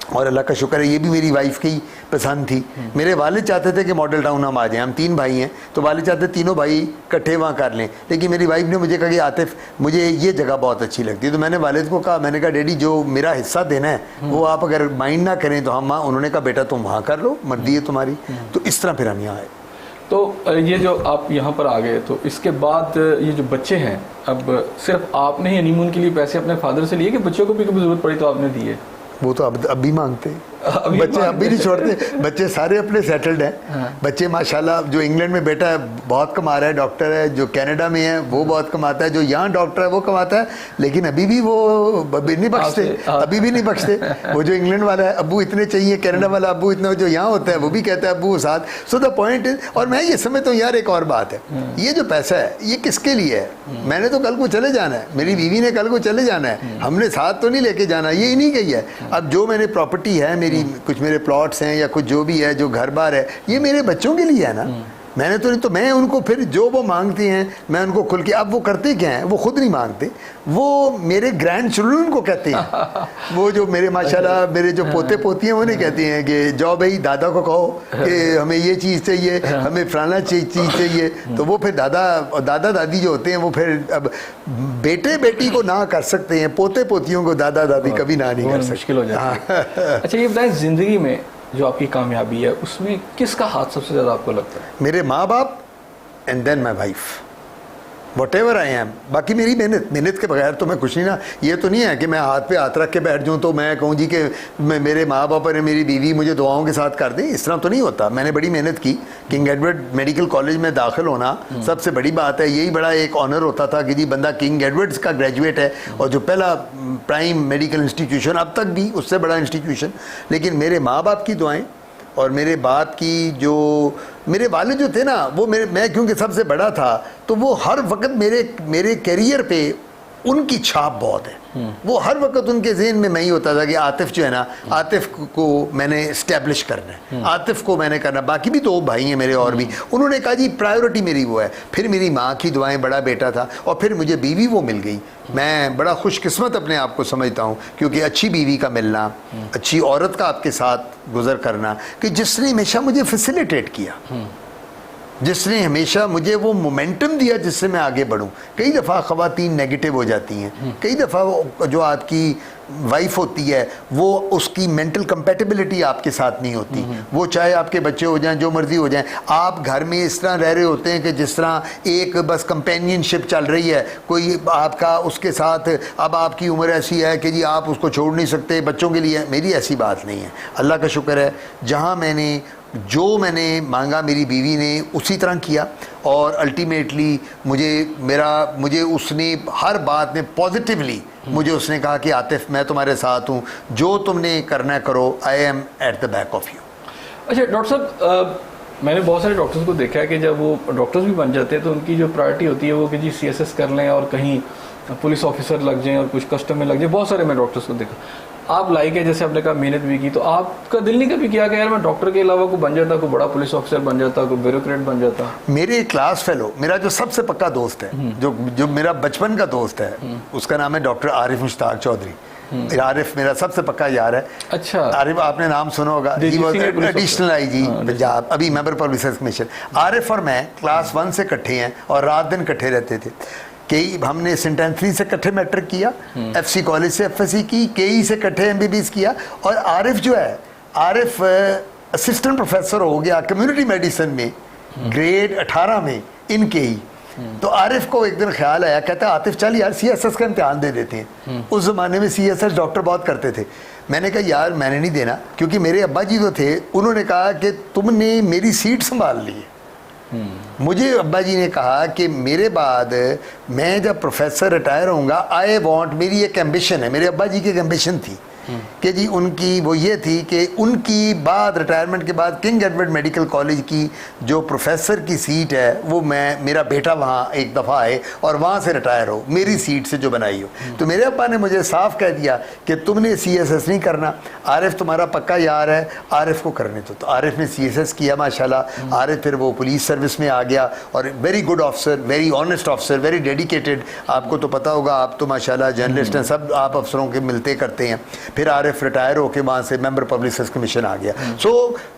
और अल्लाह का शुक्र है ये भी मेरी वाइफ की पसंद थी। मेरे वालिद चाहते थे कि मॉडल टाउन हम आ जाएं, हम 3 भाई हैं, तो वालिद चाहते तीनों भाई इकट्ठे वहाँ कर लें, लेकिन मेरी वाइफ ने मुझे कहा कि आतिफ मुझे ये जगह बहुत अच्छी लगती है। तो मैंने वालिद को कहा, मैंने कहा डैडी जो मेरा हिस्सा देना है वो आप अगर माइंड ना करें तो हम, उन्होंने कहा बेटा तुम वहाँ कर लो, मर्जी है तुम्हारी। तो इस तरह फिर हम यहाँ आए। तो ये जो आप यहाँ पर आ गए, तो इसके बाद ये जो बच्चे हैं, अब सिर्फ आपने ही हनीमून के लिए पैसे अपने फादर से लिए कि बच्चों को भी कभी ज़रूरत पड़ी तो आपने दिए? वो तो अब भी मांगते हैं, बच्चे अब भी नहीं छोड़ते, बच्चे सारे अपने सेटल्ड हैं। हाँ। बच्चे माशाल्लाह, जो इंग्लैंड में बेटा है बहुत कमा रहा है, डॉक्टर है, जो कनाडा में है वो बहुत कमाता है, जो यहाँ डॉक्टर है वो कमाता है, लेकिन अभी भी वो नहीं बख्शते, अभी भी नहीं बख्शते। वो जो इंग्लैंड वाला है अब्बू इतने चाहिए, कनाडा वाला अब्बू इतना, जो यहाँ होता है वो भी कहता है अब्बू साथ। सो द पॉइंट इज, और मैं ये समझता हूँ यार एक और बात है, ये जो पैसा है ये किसके लिए है? मैंने तो कल को चले जाना है, मेरी बीवी ने कल को चले जाना है, हमने साथ तो नहीं लेके जाना, ये इन्हीं का ही है। अब जो मैंने प्रॉपर्टी है मेरी, कुछ मेरे प्लॉट्स हैं या कुछ जो भी है, जो घर बार है, ये मेरे बच्चों के लिए है ना, मैंने तो नहीं, तो मैं उनको फिर जो वो मांगते हैं मैं उनको खुल के, अब वो करते क्या हैं, वो खुद नहीं मांगते, वो मेरे ग्रैंड चिल्ड्रन को कहते हैं। वो जो मेरे माशाल्लाह मेरे जो पोते पोती हैं वो नहीं कहते हैं कि जाओ भाई दादा को कहो कि हमें ये चीज़ चाहिए, हमें फलाना चीज़ चाहिए, तो वो फिर दादा दादी जो होते हैं वो फिर, अब बेटे बेटी को ना कर सकते हैं, पोते पोतियों को दादा दादी कभी ना नहीं कर सकते, मुश्किल हो जाता है। अच्छा ये बताएं, ज़िंदगी में जो आपकी कामयाबी है उसमें किसका हाथ सबसे ज़्यादा आपको लगता है? मेरे माँ बाप and then my wife, whatever I am. बाकी मेरी मेहनत के बगैर तो मैं कुछ नहीं ना। ये तो नहीं है कि मैं हाथ पे हाथ रख के बैठ जाऊँ तो मैं कहूँ जी कि मेरे माँ बाप और मेरी बीवी मुझे दुआओं के साथ कर दें, इस तरह तो नहीं होता। मैंने बड़ी मेहनत की, किंग एडवर्ड मेडिकल कॉलेज में दाखिल होना सबसे बड़ी बात है, यही बड़ा एक ऑनर होता था कि जी बंदा किंग एडवर्ड्स का ग्रेजुएट है, और जो पहला प्राइम मेडिकल इंस्टीट्यूशन, अब तक भी उससे बड़ा इंस्टीट्यूशन। लेकिन मेरे माँ बाप की दुआएँ और मेरे बाप की, जो मेरे वालिद जो थे ना, वो मैं क्योंकि सबसे बड़ा था तो वो हर वक्त मेरे करियर पे उनकी छाप बहुत है। वो हर वक्त उनके ज़हन में मैं ही होता था कि आतिफ जो है ना, आतिफ को मैंने इस्टेब्लिश करना है, आतिफ को मैंने करना। बाकी भी 2 भाई हैं मेरे और भी, उन्होंने कहा जी प्रायोरिटी मेरी वो है। फिर मेरी माँ की दुआएं, बड़ा बेटा था, और फिर मुझे बीवी वो मिल गई। मैं बड़ा खुशकिस्मत अपने आप को समझता हूँ, क्योंकि अच्छी बीवी का मिलना, अच्छी औरत का आपके साथ गुजर करना, कि जिसने हमेशा मुझे फैसिलिटेट किया, जिसने हमेशा मुझे वो मोमेंटम दिया जिससे मैं आगे बढ़ूं। कई दफ़ा ख़वातीन नेगेटिव हो जाती हैं, कई दफ़ा जो आपकी वाइफ होती है वो उसकी मेंटल कंपेटिबिलिटी आपके साथ नहीं होती, वो चाहे आपके बच्चे हो जाएं, जो मर्जी हो जाएं, आप घर में इस तरह रह रहे होते हैं कि जिस तरह एक बस कंपेनियनशिप चल रही है, कोई आपका उसके साथ, अब आपकी उम्र ऐसी है कि जी आप उसको छोड़ नहीं सकते बच्चों के लिए। मेरी ऐसी बात नहीं है, अल्लाह का शुक्र है, जहाँ जो मैंने मांगा मेरी बीवी ने उसी तरह किया, और अल्टीमेटली मुझे उसने हर बात में पॉजिटिवली मुझे उसने कहा कि आतिफ मैं तुम्हारे साथ हूँ, जो तुमने करना करो, I am at the back of you. अच्छा डॉक्टर साहब, मैंने बहुत सारे डॉक्टर्स को देखा है कि जब वो डॉक्टर्स भी बन जाते हैं तो उनकी जो प्रायोरिटी होती है वो कि जी CSS कर लें और कहीं पुलिस ऑफिसर लग जाएं और कुछ कस्टम में लग जाए। बहुत सारे मैं डॉक्टर्स को देखा, आप लाइक है, जैसे आपने कहा मेहनत भी की, तो आपका दिल नहीं कभी किया कि यार मैं डॉक्टर के अलावा को बन जाता, कोई बड़ा पुलिस ऑफिसर बन जाता, कोई ब्यूरोक्रेट बन जाता? मेरे क्लास फेलो, मेरा जो सबसे पक्का दोस्त है, जो मेरा बचपन का दोस्त है, उसका नाम है डॉक्टर आरिफ मुश्ताक चौधरी। आरिफ मेरा सबसे पक्का यार है। अच्छा, आरिफ आपने नाम सुना होगा, एडिशनल IG पंजाब, अभी member public service commission. Arif और मैं क्लास 1 से इकट्ठे हैं और रात दिन इकट्ठे रहते थे। हमने सेंटेंसरी से इकट्ठे मैट्रिक किया, FC कॉलेज से FSC की, KE से इकट्ठे MBBS किया। और आरिफ जो है, आरिफ असिस्टेंट प्रोफेसर हो गया कम्युनिटी मेडिसिन में ग्रेड 18 में इनके ही। तो आरिफ को एक दिन ख्याल आया, कहता आतिफ चल यार CSS का इम्तिहान दे देते हैं। उस ज़माने में CSS डॉक्टर बहुत करते थे। मैंने कहा यार मैंने नहीं देना, क्योंकि मेरे अब्बा जी जो थे उन्होंने कहा कि तुमने मेरी सीट संभाल ली है। मुझे अब्बा जी ने कहा कि मेरे बाद मैं जब प्रोफेसर रिटायर होऊंगा, आई वांट, मेरी एक एम्बिशन है, मेरे अब्बा जी की एक एम्बिशन थी कि जी उनकी वो ये थी कि उनकी बाद रिटायरमेंट के बाद किंग एडवर्ड मेडिकल कॉलेज की जो प्रोफेसर की सीट है वो मेरा बेटा वहाँ एक दफ़ा आए और वहाँ से रिटायर हो, मेरी सीट से जो बनाई हो। तो मेरे अब्बा ने मुझे साफ कह दिया कि तुमने CSS नहीं करना, आरिफ तुम्हारा पक्का यार है, आरिफ को करने दो। तो आरिफ ने CSS किया माशाल्लाह। आरिफ फिर वो पुलिस सर्विस में आ गया और very good officer, very honest officer, very dedicated. आपको तो पता होगा, आप तो माशाल्लाह जर्नलिस्ट हैं, सब आप अफसरों के मिलते करते हैं। फिर आरिफ रिटायर होके वहाँ से मेंबर पब्लिक सर्विस कमीशन आ गया। सो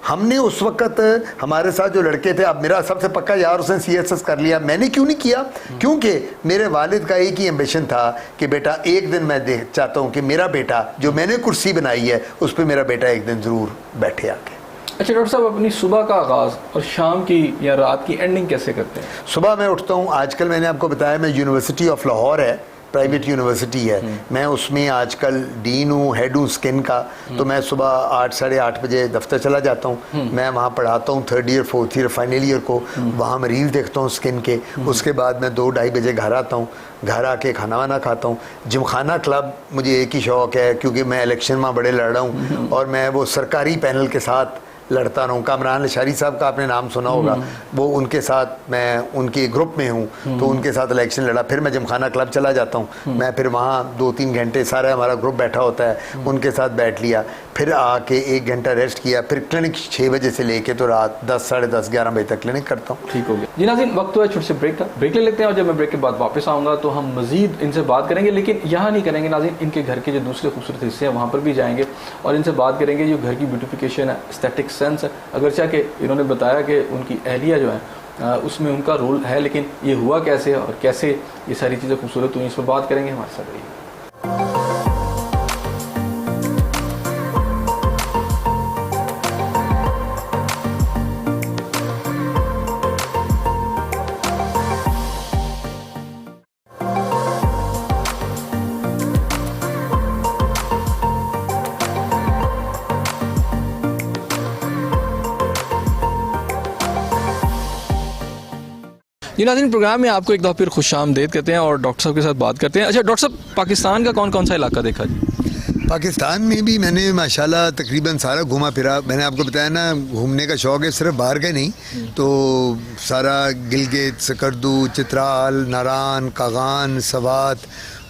हमने उस वक्त हमारे साथ जो लड़के थे, अब मेरा सबसे पक्का यार उसने CSS कर लिया, मैंने क्यों नहीं किया? क्योंकि मेरे वालिद का एक ही एम्बिशन था कि बेटा एक दिन मैं चाहता हूँ कि मेरा बेटा जो मैंने कुर्सी बनाई है उस पर मेरा बेटा एक दिन ज़रूर बैठे आके। अच्छा डॉक्टर साहब, अपनी सुबह का आगाज़ और शाम की या रात की एंडिंग कैसे करते हैं? सुबह मैं उठता हूँ, आजकल मैंने आपको बताया मैं यूनिवर्सिटी ऑफ लाहौर है, प्राइवेट यूनिवर्सिटी है, मैं उसमें आजकल डीन हूँ, हेड हूँ स्किन का। तो मैं सुबह 8 साढ़े 8 बजे दफ्तर चला जाता हूँ। मैं वहाँ पढ़ाता हूँ 3rd year 4th year final year को। वहाँ मैं रील देखता हूँ स्किन के। उसके बाद मैं 2-2:30 बजे घर आता हूँ। घर आके खाना वाना खाता हूँ। जिमखाना क्लब मुझे एक ही शौक़ है, क्योंकि मैं इलेक्शन में बड़े लड़ रहा हूँ और मैं वो सरकारी पैनल के साथ लड़ता रहूँ। कामरान अशारी साहब का आपने नाम सुना होगा, वो उनके साथ मैं उनके ग्रुप में हूँ, तो उनके साथ इलेक्शन लड़ा। फिर मैं जिमखाना क्लब चला जाता हूँ। मैं फिर वहाँ 2-3 घंटे, सारा हमारा ग्रुप बैठा होता है, उनके साथ बैठ लिया। फिर आके 1 घंटा रेस्ट किया। फिर क्लिनिक 6 बजे से लेके तो रात 10 साढ़े 10 11 बजे तक क्लिनिक करता हूँ। ठीक हो गया जी नाज़रीन, वक्त तो है छोटे से ब्रेक का। ब्रेक ले लेते हैं और जब मैं ब्रेक के बाद वापस आऊँगा तो हम मज़ीद इनसे बात करेंगे। लेकिन यहाँ नहीं करेंगे नाज़रीन, इनके घर के जो दूसरे खूबसूरत हिस्से हैं वहाँ पर भी जाएंगे और इनसे बात करेंगे जो घर की ब्यूटिफिकेशन है, एस्थेटिक सेंस है। अगर चाहे कि इन्होंने बताया कि उनकी अहलिया जो है उसमें उनका रोल है, लेकिन ये हुआ कैसे और कैसे ये सारी चीज़ें खूबसूरत हुई, इस पर बात करेंगे। हमारे साथ रहिए। जी नाज़रीन, प्रोग्राम में आपको एक दफ़ा फिर खुशामदीद कहते हैं और डॉक्टर साहब के साथ बात करते हैं। अच्छा डॉक्टर साहब, पाकिस्तान का कौन कौन सा इलाका देखा जी? पाकिस्तान में भी मैंने माशाल्लाह तकरीबन सारा घूमा फिरा। मैंने आपको बताया ना, घूमने का शौक़ है, सिर्फ बाहर का नहीं, तो सारा गिलगित, सकरदू, चित्राल, नारान, कागान, सवात।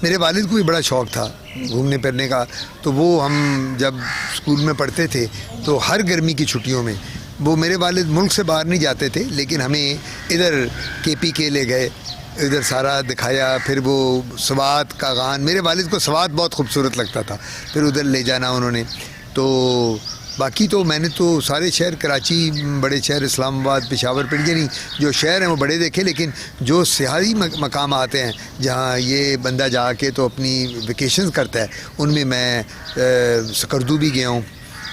मेरे वालिद को भी बड़ा शौक़ था घूमने फिरने का। तो वो हम जब स्कूल में पढ़ते थे तो हर गर्मी की छुट्टियों में वो मेरे वालिद मुल्क से बाहर नहीं जाते थे, लेकिन हमें इधर KPK ले गए, इधर सारा दिखाया। फिर वो सवात, कागान, मेरे वालिद को सवात बहुत खूबसूरत लगता था, फिर उधर ले जाना उन्होंने। तो बाकी तो मैंने तो सारे शहर, कराची बड़े शहर, इस्लामाबाद, पेशावर, पिंडी, जो शहर हैं वो बड़े देखे। लेकिन जो सियाही मकाम आते हैं जहाँ ये बंदा जाके तो अपनी वेकेशन करता है, उनमें मैं सकरदू भी गया हूँ,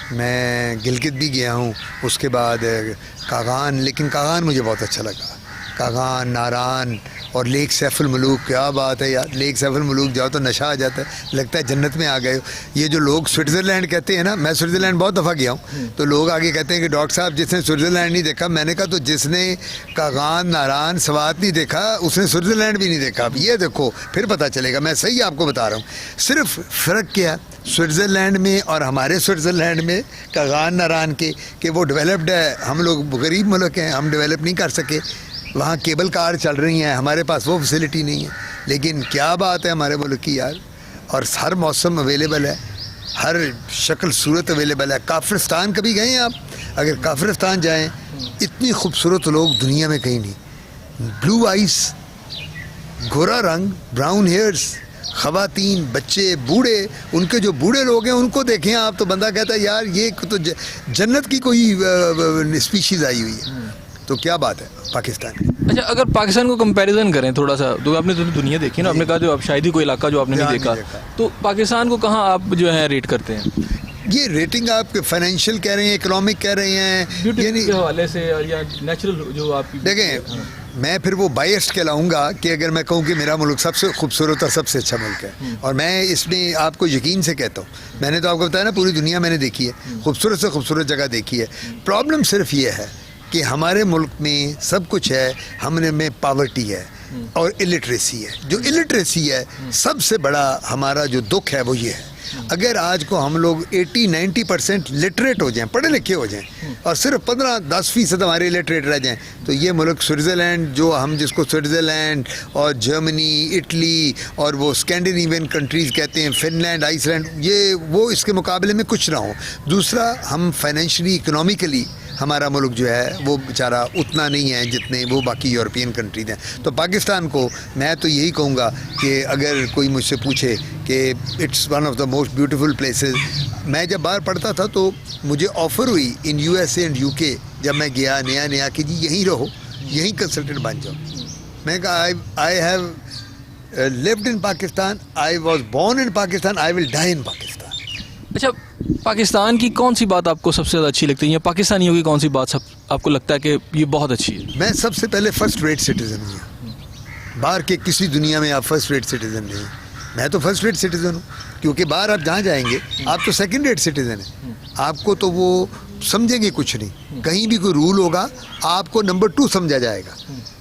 मैं गिलगित भी गया हूँ, उसके बाद कागान। लेकिन कागान मुझे बहुत अच्छा लगा, कागान, नारान और लेक सैफुल मलूक। क्या बात है यार, लेक सैफुल मलूक जाओ तो नशा आ जाता है, लगता है जन्नत में आ गए हो। ये जो लोग स्विट्ज़रलैंड कहते हैं ना, मैं स्विट्ज़रलैंड बहुत दफ़ा गया हूँ, तो लोग आगे कहते हैं कि डॉक्टर साहब जिसने स्विट्ज़रलैंड नहीं देखा, मैंने कहा तो जिसने कागान, नारान, सवात नहीं देखा उसने स्विट्ज़रलैंड भी नहीं देखा। अब ये देखो फिर पता चलेगा, मैं सही आपको बता रहा हूँ। सिर्फ फ़र्क क्या स्विट्ज़रलैंड में और हमारे स्विट्ज़रलैंड में, कागान, नारान के, कि वो डेवलप्ड है, हम लोग गरीब मुल्क हैं, हम डेवलप नहीं कर सके। वहाँ केबल कार चल रही हैं, हमारे पास वो फैसिलिटी नहीं है। लेकिन क्या बात है हमारे मुल्क की यार, और हर मौसम अवेलेबल है, हर शक्ल सूरत अवेलेबल है। काफिरिस्तान कभी गए हैं आप? अगर काफिरिस्तान जाएं, इतनी खूबसूरत लोग दुनिया में कहीं नहीं। ब्लू आइस, गोरा रंग, ब्राउन हेयर्स, ख़वातीन, बच्चे, बूढ़े, उनके जो बूढ़े लोग हैं उनको देखें आप तो बंदा कहता है यार ये तो जन्नत की कोई स्पीशीज़ आई हुई है। तो क्या बात है पाकिस्तान की। अच्छा, अगर पाकिस्तान को कंपैरिजन करें थोड़ा सा, तो आपने तो दुनिया देखी ना, आपने कहा जो अब शायद ही कोई इलाका जो आपने नहीं देखा, तो पाकिस्तान को कहाँ आप जो है रेट करते हैं? ये रेटिंग आप फाइनेंशियल कह रहे हैं, इकोनॉमिक कह रहे हैं, ब्यूटी यानी के हवाले से या नेचुरल जो आपकी देखें, मैं फिर वो बायस्ड कहलाऊंगा कि अगर मैं कहूँ कि मेरा मुल्क सबसे खूबसूरत और सबसे अच्छा मुल्क है, और मैं इसमें आपको यकीन से कहता हूँ, मैंने तो आपको बताया ना पूरी दुनिया मैंने देखी है, खूबसूरत से खूबसूरत जगह देखी है। प्रॉब्लम सिर्फ ये है कि हमारे मुल्क में सब कुछ है, हमने में पावर्टी है और इलिटरेसी है। जो इलिटरेसी है सबसे बड़ा हमारा जो दुख है वो ये है, अगर आज को हम लोग 80-90% लिटरेट हो जाएं, पढ़े लिखे हो जाएं, और सिर्फ 15-10% हमारे लिटरेट रह जाएं, तो ये मुल्क स्विट्ज़रलैंड, जो हम जिसको स्विट्ज़रलैंड और जर्मनी, इटली और वो स्कैंडिनेवियन कंट्रीज़ कहते हैं, फिनलैंड, आइसलैंड, ये वो इसके मुकाबले में कुछ ना हो। दूसरा, हम फाइनेंशियली इकोनॉमिकली हमारा मुल्क जो है वो बेचारा उतना नहीं है जितने वो बाकी यूरोपियन कंट्रीज हैं। तो पाकिस्तान को मैं तो यही कहूँगा कि अगर कोई मुझसे पूछे कि it's one of the most beautiful places, मैं जब बाहर पढ़ता था तो मुझे ऑफ़र हुई इन USA एंड UK, जब मैं गया नया कि जी यहीं रहो, यहीं कंसल्टेंट बन जाओ। मैं कहा I have lived in Pakistan, I was born in Pakistan, I will die in Pakistan. अच्छा, पाकिस्तान की कौन सी बात आपको सबसे ज़्यादा अच्छी लगती है, या पाकिस्तानियों की कौन सी बात सब आपको लगता है कि ये बहुत अच्छी है? मैं सबसे पहले फर्स्ट रेट सिटीज़न हूँ। बाहर के किसी दुनिया में आप फर्स्ट रेट सिटीज़न नहीं, मैं तो फर्स्ट रेट सिटीज़न हूँ, क्योंकि बाहर आप जहाँ जाएंगे आप तो सेकंड रेट सिटीज़न हैं, आपको तो वो समझेंगे कुछ नहीं, कहीं भी कोई रूल होगा आपको नंबर 2 समझा जाएगा।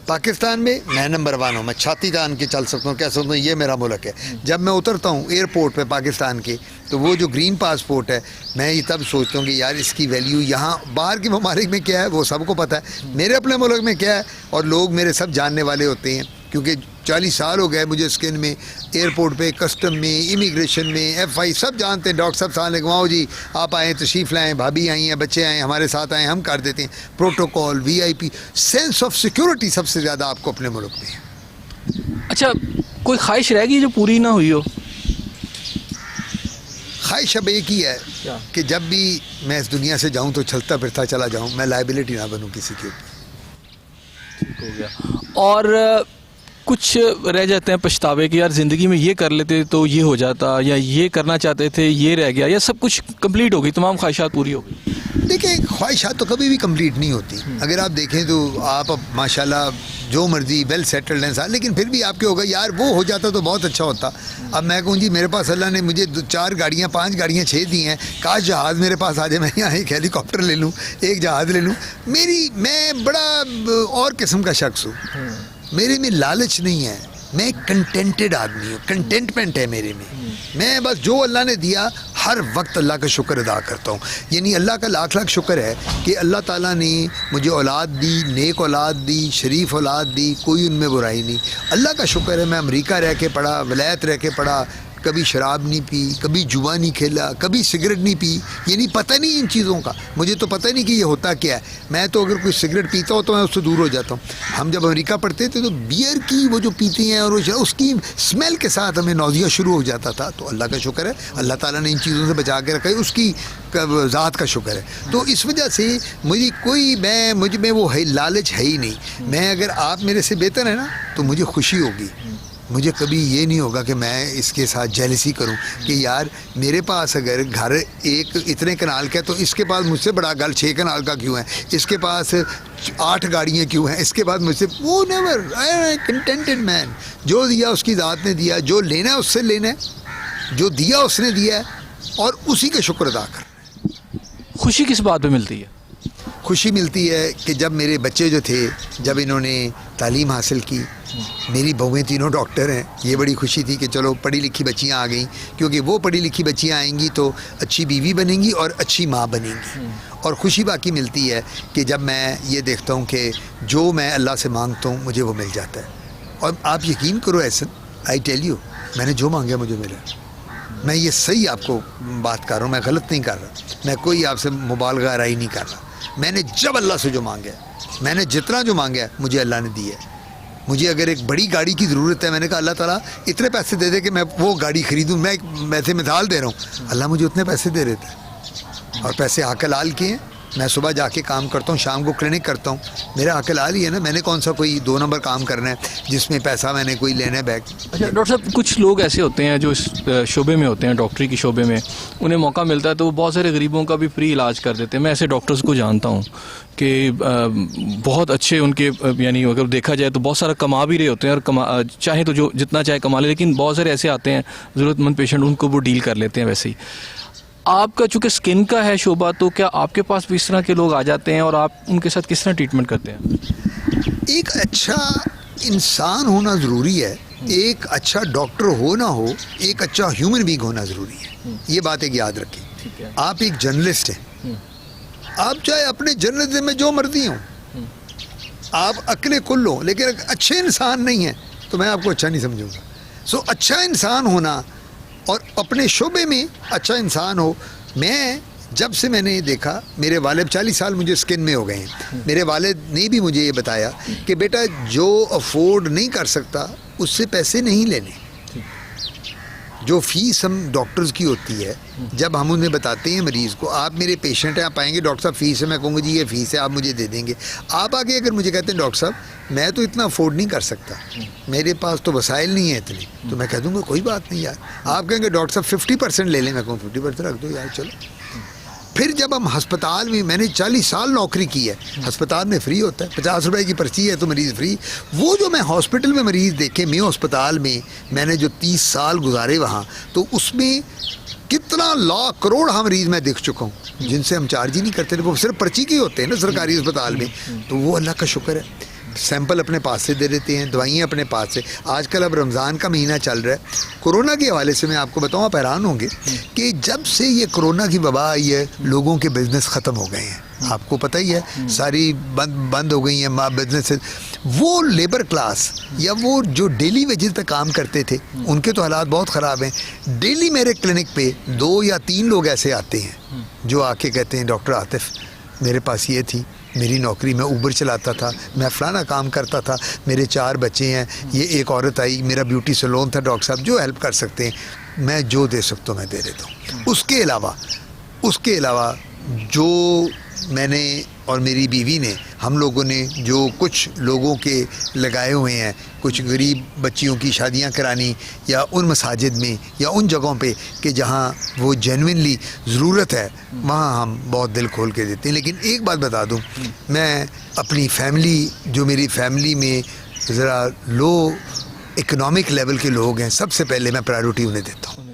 पाकिस्तान में मैं नंबर 1 हूँ, मैं छाती तान के चल सकता हूँ, कह सकता हूँ ये मेरा मुल्क है। जब मैं उतरता हूँ एयरपोर्ट पे पाकिस्तान के, तो वो जो ग्रीन पासपोर्ट है, मैं ये तब सोचता हूँ कि यार इसकी वैल्यू यहाँ बाहर के ममालिक में क्या है वो सबको पता है, मेरे अपने मुल्क में क्या है, और लोग मेरे सब जानने वाले होते हैं, क्योंकि 40 साल हो गए मुझे स्किन में, एयरपोर्ट पे, कस्टम में, इमिग्रेशन में, FI सब जानते हैं। डॉक्टर साहब साल वाओ जी आप आए, तशरीफ़ लाएँ, भाभी आई हैं, बच्चे आए, हमारे साथ आए, हम कर देते हैं। Protocol, VIP, sense of security सबसे ज़्यादा आपको अपने मुल्क में है। अच्छा, कोई ख्वाहिश रहेगी जो पूरी ना हुई हो? ख्वाहिश अब एक ही है कि जब भी मैं इस दुनिया से जाऊँ तो चलता फिरता चला जाऊँ, मैं लाइबिलिटी ना बनूँ किसी के ऊपर। ठीक हो गया। और कुछ रह जाते हैं पछतावे कि यार ज़िंदगी में ये कर लेते तो ये हो जाता, या ये करना चाहते थे ये रह गया, या सब कुछ कंप्लीट हो गई, तमाम ख्वाहिशात पूरी हो गई? देखिए, ख्वाहिशात तो कभी भी कंप्लीट नहीं होती। अगर आप देखें तो आप अब माशाल्लाह जो मर्जी वेल सेटल्ड हैं, लेकिन फिर भी आपके होगा यार वो हो जाता तो बहुत अच्छा होता। अब मैं कहूँ जी मेरे पास अल्लाह ने मुझे 4 गाड़ियाँ 5 गाड़ियाँ 6 दी हैं, काश जहाज़ मेरे पास आ जाए, मैं यहाँ एक हेलीकॉप्टर ले लूँ, एक जहाज़ ले लूँ। मैं बड़ा और किस्म का शख्स हूँ, मेरे में लालच नहीं है, मैं कंटेंटेड आदमी हूँ, कंटेंटमेंट है मेरे में। मैं बस जो अल्लाह ने दिया हर वक्त अल्लाह का शुक्र अदा करता हूँ। यानी अल्लाह का लाख लाख शुक्र है कि अल्लाह ताला ने मुझे औलाद दी, नेक औलाद दी, शरीफ औलाद दी, कोई उनमें बुराई नहीं। अल्लाह का शुक्र है मैं अमेरिका रह के पढ़ा, वलायत रह के पढ़ा, कभी शराब नहीं पी, कभी जुआ नहीं खेला, कभी सिगरेट नहीं पी। यानी पता नहीं इन चीज़ों का, मुझे तो पता नहीं कि ये होता क्या है। मैं तो अगर कोई सिगरेट पीता हो तो मैं उससे दूर हो जाता हूँ। हम जब अमेरिका पढ़ते थे तो बियर की वो जो पीती हैं और उसकी स्मेल के साथ हमें नौजिया शुरू हो जाता था। तो अल्लाह का शुक्र है, अल्लाह ताला ने इन चीज़ों से बचा के रखा है, उसकी ज़ात का शुक्र है। तो इस वजह से मुझ में वो है लालच है ही नहीं। मैं अगर आप मेरे से बेहतर है ना तो मुझे खुशी होगी, मुझे कभी ये नहीं होगा कि मैं इसके साथ जेलसी करूं कि यार मेरे पास अगर घर एक इतने कनाल का है तो इसके पास मुझसे बड़ा घर 6 कनाल का क्यों है, इसके पास 8 गाड़ियाँ क्यों हैं, इसके बाद मुझसे वो नेवर। आई कंटेंटेड मैन, जो दिया उसकी ज़ात ने दिया, जो लेना है उससे लेना है, जो दिया उसने दिया है, और उसी का शुक्र अदा कर। खुशी किस बात पे मिलती है? खुशी मिलती है कि जब मेरे बच्चे जो थे, जब इन्होंने तालीम हासिल की, मेरी बहुएं तीनों डॉक्टर हैं, ये बड़ी खुशी थी कि चलो पढ़ी लिखी बच्चियां आ गई, क्योंकि वो पढ़ी लिखी बच्चियां आएंगी तो अच्छी बीवी बनेंगी और अच्छी माँ बनेंगी। और खुशी बाकी मिलती है कि जब मैं ये देखता हूँ कि जो मैं अल्लाह से मांगता हूँ मुझे वो मिल जाता है। और आप यकीन करो ऐसा, आई टेल यू, मैंने जो मांगा मुझे मिला। मैं ये सही आपको बात कर रहा हूँ, मैं गलत नहीं कर रहा, मैं कोई आपसे मुबालगा राय नहीं कर रहा। मैंने जब अल्लाह से जो मांगा, मैंने जितना जो मांगा मुझे अल्लाह ने दिया है। मुझे अगर एक बड़ी गाड़ी की ज़रूरत है, मैंने कहा अल्लाह ताला इतने पैसे दे दे कि मैं वो गाड़ी ख़रीदूँ। मैं वैसे मिसाल दे रहा हूँ, अल्लाह मुझे उतने पैसे दे रहे थे, और पैसे हलाल किए हैं, मैं सुबह जाके काम करता हूँ, शाम को क्लिनिक करता हूँ, मेरा हकलाल ही है ना। मैंने कौन सा कोई 2 नंबर काम करना है जिसमें पैसा मैंने कोई लेना है बैग। अच्छा डॉक्टर साहब, कुछ लोग ऐसे होते हैं जो इस शोबे में होते हैं, डॉक्टरी की शोबे में, उन्हें मौका मिलता है तो वो बहुत सारे गरीबों का भी फ्री इलाज कर देते हैं। मैं ऐसे डॉक्टर्स को जानता हूँ कि बहुत अच्छे उनके, यानी अगर देखा जाए तो बहुत सारा कमा भी रहे होते हैं और चाहे तो जो जितना चाहे कमा ले, लेकिन बहुत सारे ऐसे आते हैं ज़रूरतमंद पेशेंट, उनको वो डील कर लेते हैं। वैसे ही आपका चूँकि स्किन का है शोबा, तो क्या आपके पास भी इस तरह के लोग आ जाते हैं और आप उनके साथ किस तरह ट्रीटमेंट करते हैं? एक अच्छा इंसान होना ज़रूरी है, एक अच्छा डॉक्टर हो ना हो, एक अच्छा ह्यूमन बीइंग होना ज़रूरी है। ये बात एक याद रखें। आप एक जर्नलिस्ट हैं, आप चाहे अपने जर्नलिज्म में जो मर्जी हो, आप अकले कुल हो, लेकिन अच्छे इंसान नहीं हैं तो मैं आपको अच्छा नहीं समझूंगा। सो अच्छा इंसान होना और अपने शोबे में अच्छा इंसान हो। मैं जब से मैंने देखा, मेरे वालिद 40 साल मुझे स्किन में हो गए हैं, मेरे वालिद ने भी मुझे ये बताया कि बेटा जो अफोर्ड नहीं कर सकता उससे पैसे नहीं लेने। जो फीस हम डॉक्टर्स की होती है, जब हम उन्हें बताते हैं मरीज़ को, आप मेरे पेशेंट हैं, आप आएंगे डॉक्टर साहब फीस है, मैं कहूँगा जी ये फ़ीस है, आप मुझे दे देंगे। आप आगे अगर मुझे कहते हैं डॉक्टर साहब मैं तो इतना अफोर्ड नहीं कर सकता, मेरे पास तो वसाइल नहीं है इतने, तो मैं कह दूँगा कोई बात नहीं यार। आप कहेंगे डॉक्टर साहब 50% ले लें, मैं कहूँ 50% रख दो यार, चलो। फिर जब हम अस्पताल में, मैंने 40 साल नौकरी की है, अस्पताल में फ्री होता है, 50 रुपए की पर्ची है तो मरीज़ फ्री। वो जो मैं हॉस्पिटल में मरीज़ देखे, मेयो अस्पताल में मैंने जो 30 साल गुजारे वहाँ, तो उसमें कितना लाख करोड़ हम मरीज़ मैं देख चुका हूँ जिनसे हम चार्ज ही नहीं करते थे, वो सिर्फ पर्ची के होते हैं ना सरकारी अस्पताल में। तो वो अल्लाह का शुक्र है, सैंपल अपने पास से दे देते हैं, दवाइयाँ अपने पास से। आजकल अब रमज़ान का महीना चल रहा है, कोरोना के हवाले से मैं आपको बताऊँ, आप हैरान होंगे कि जब से ये कोरोना की वबा आई है, लोगों के बिज़नेस ख़त्म हो गए हैं। आपको पता ही है, सारी बंद हो गई हैं बिजनेस। वो लेबर क्लास या वो जो डेली वेजेस पे काम करते थे, उनके तो हालात बहुत ख़राब हैं। डेली मेरे क्लिनिक पे 2 या 3 लोग ऐसे आते हैं जो आके कहते हैं डॉक्टर आतिफ मेरे पास ये थी, मेरी नौकरी, मैं ऊबर चलाता था, मैं फ़लाना काम करता था, मेरे 4 बच्चे हैं, ये एक औरत आई, मेरा ब्यूटी सैलून था, डॉक्टर साहब जो हेल्प कर सकते हैं मैं जो दे सकता हूँ मैं दे देता हूँ। उसके अलावा जो मैंने और मेरी बीवी ने, हम लोगों ने जो कुछ लोगों के लगाए हुए हैं, कुछ गरीब बच्चियों की शादियां करानी, या उन मसाजिद में या उन जगहों पे कि जहां वो जेन्युइनली ज़रूरत है, वहां हम बहुत दिल खोल के देते हैं। लेकिन एक बात बता दूं, मैं अपनी फैमिली, जो मेरी फैमिली में ज़रा लो इकोनॉमिक लेवल के लोग हैं, सबसे पहले मैं प्रायोरिटी उन्हें देता हूँ।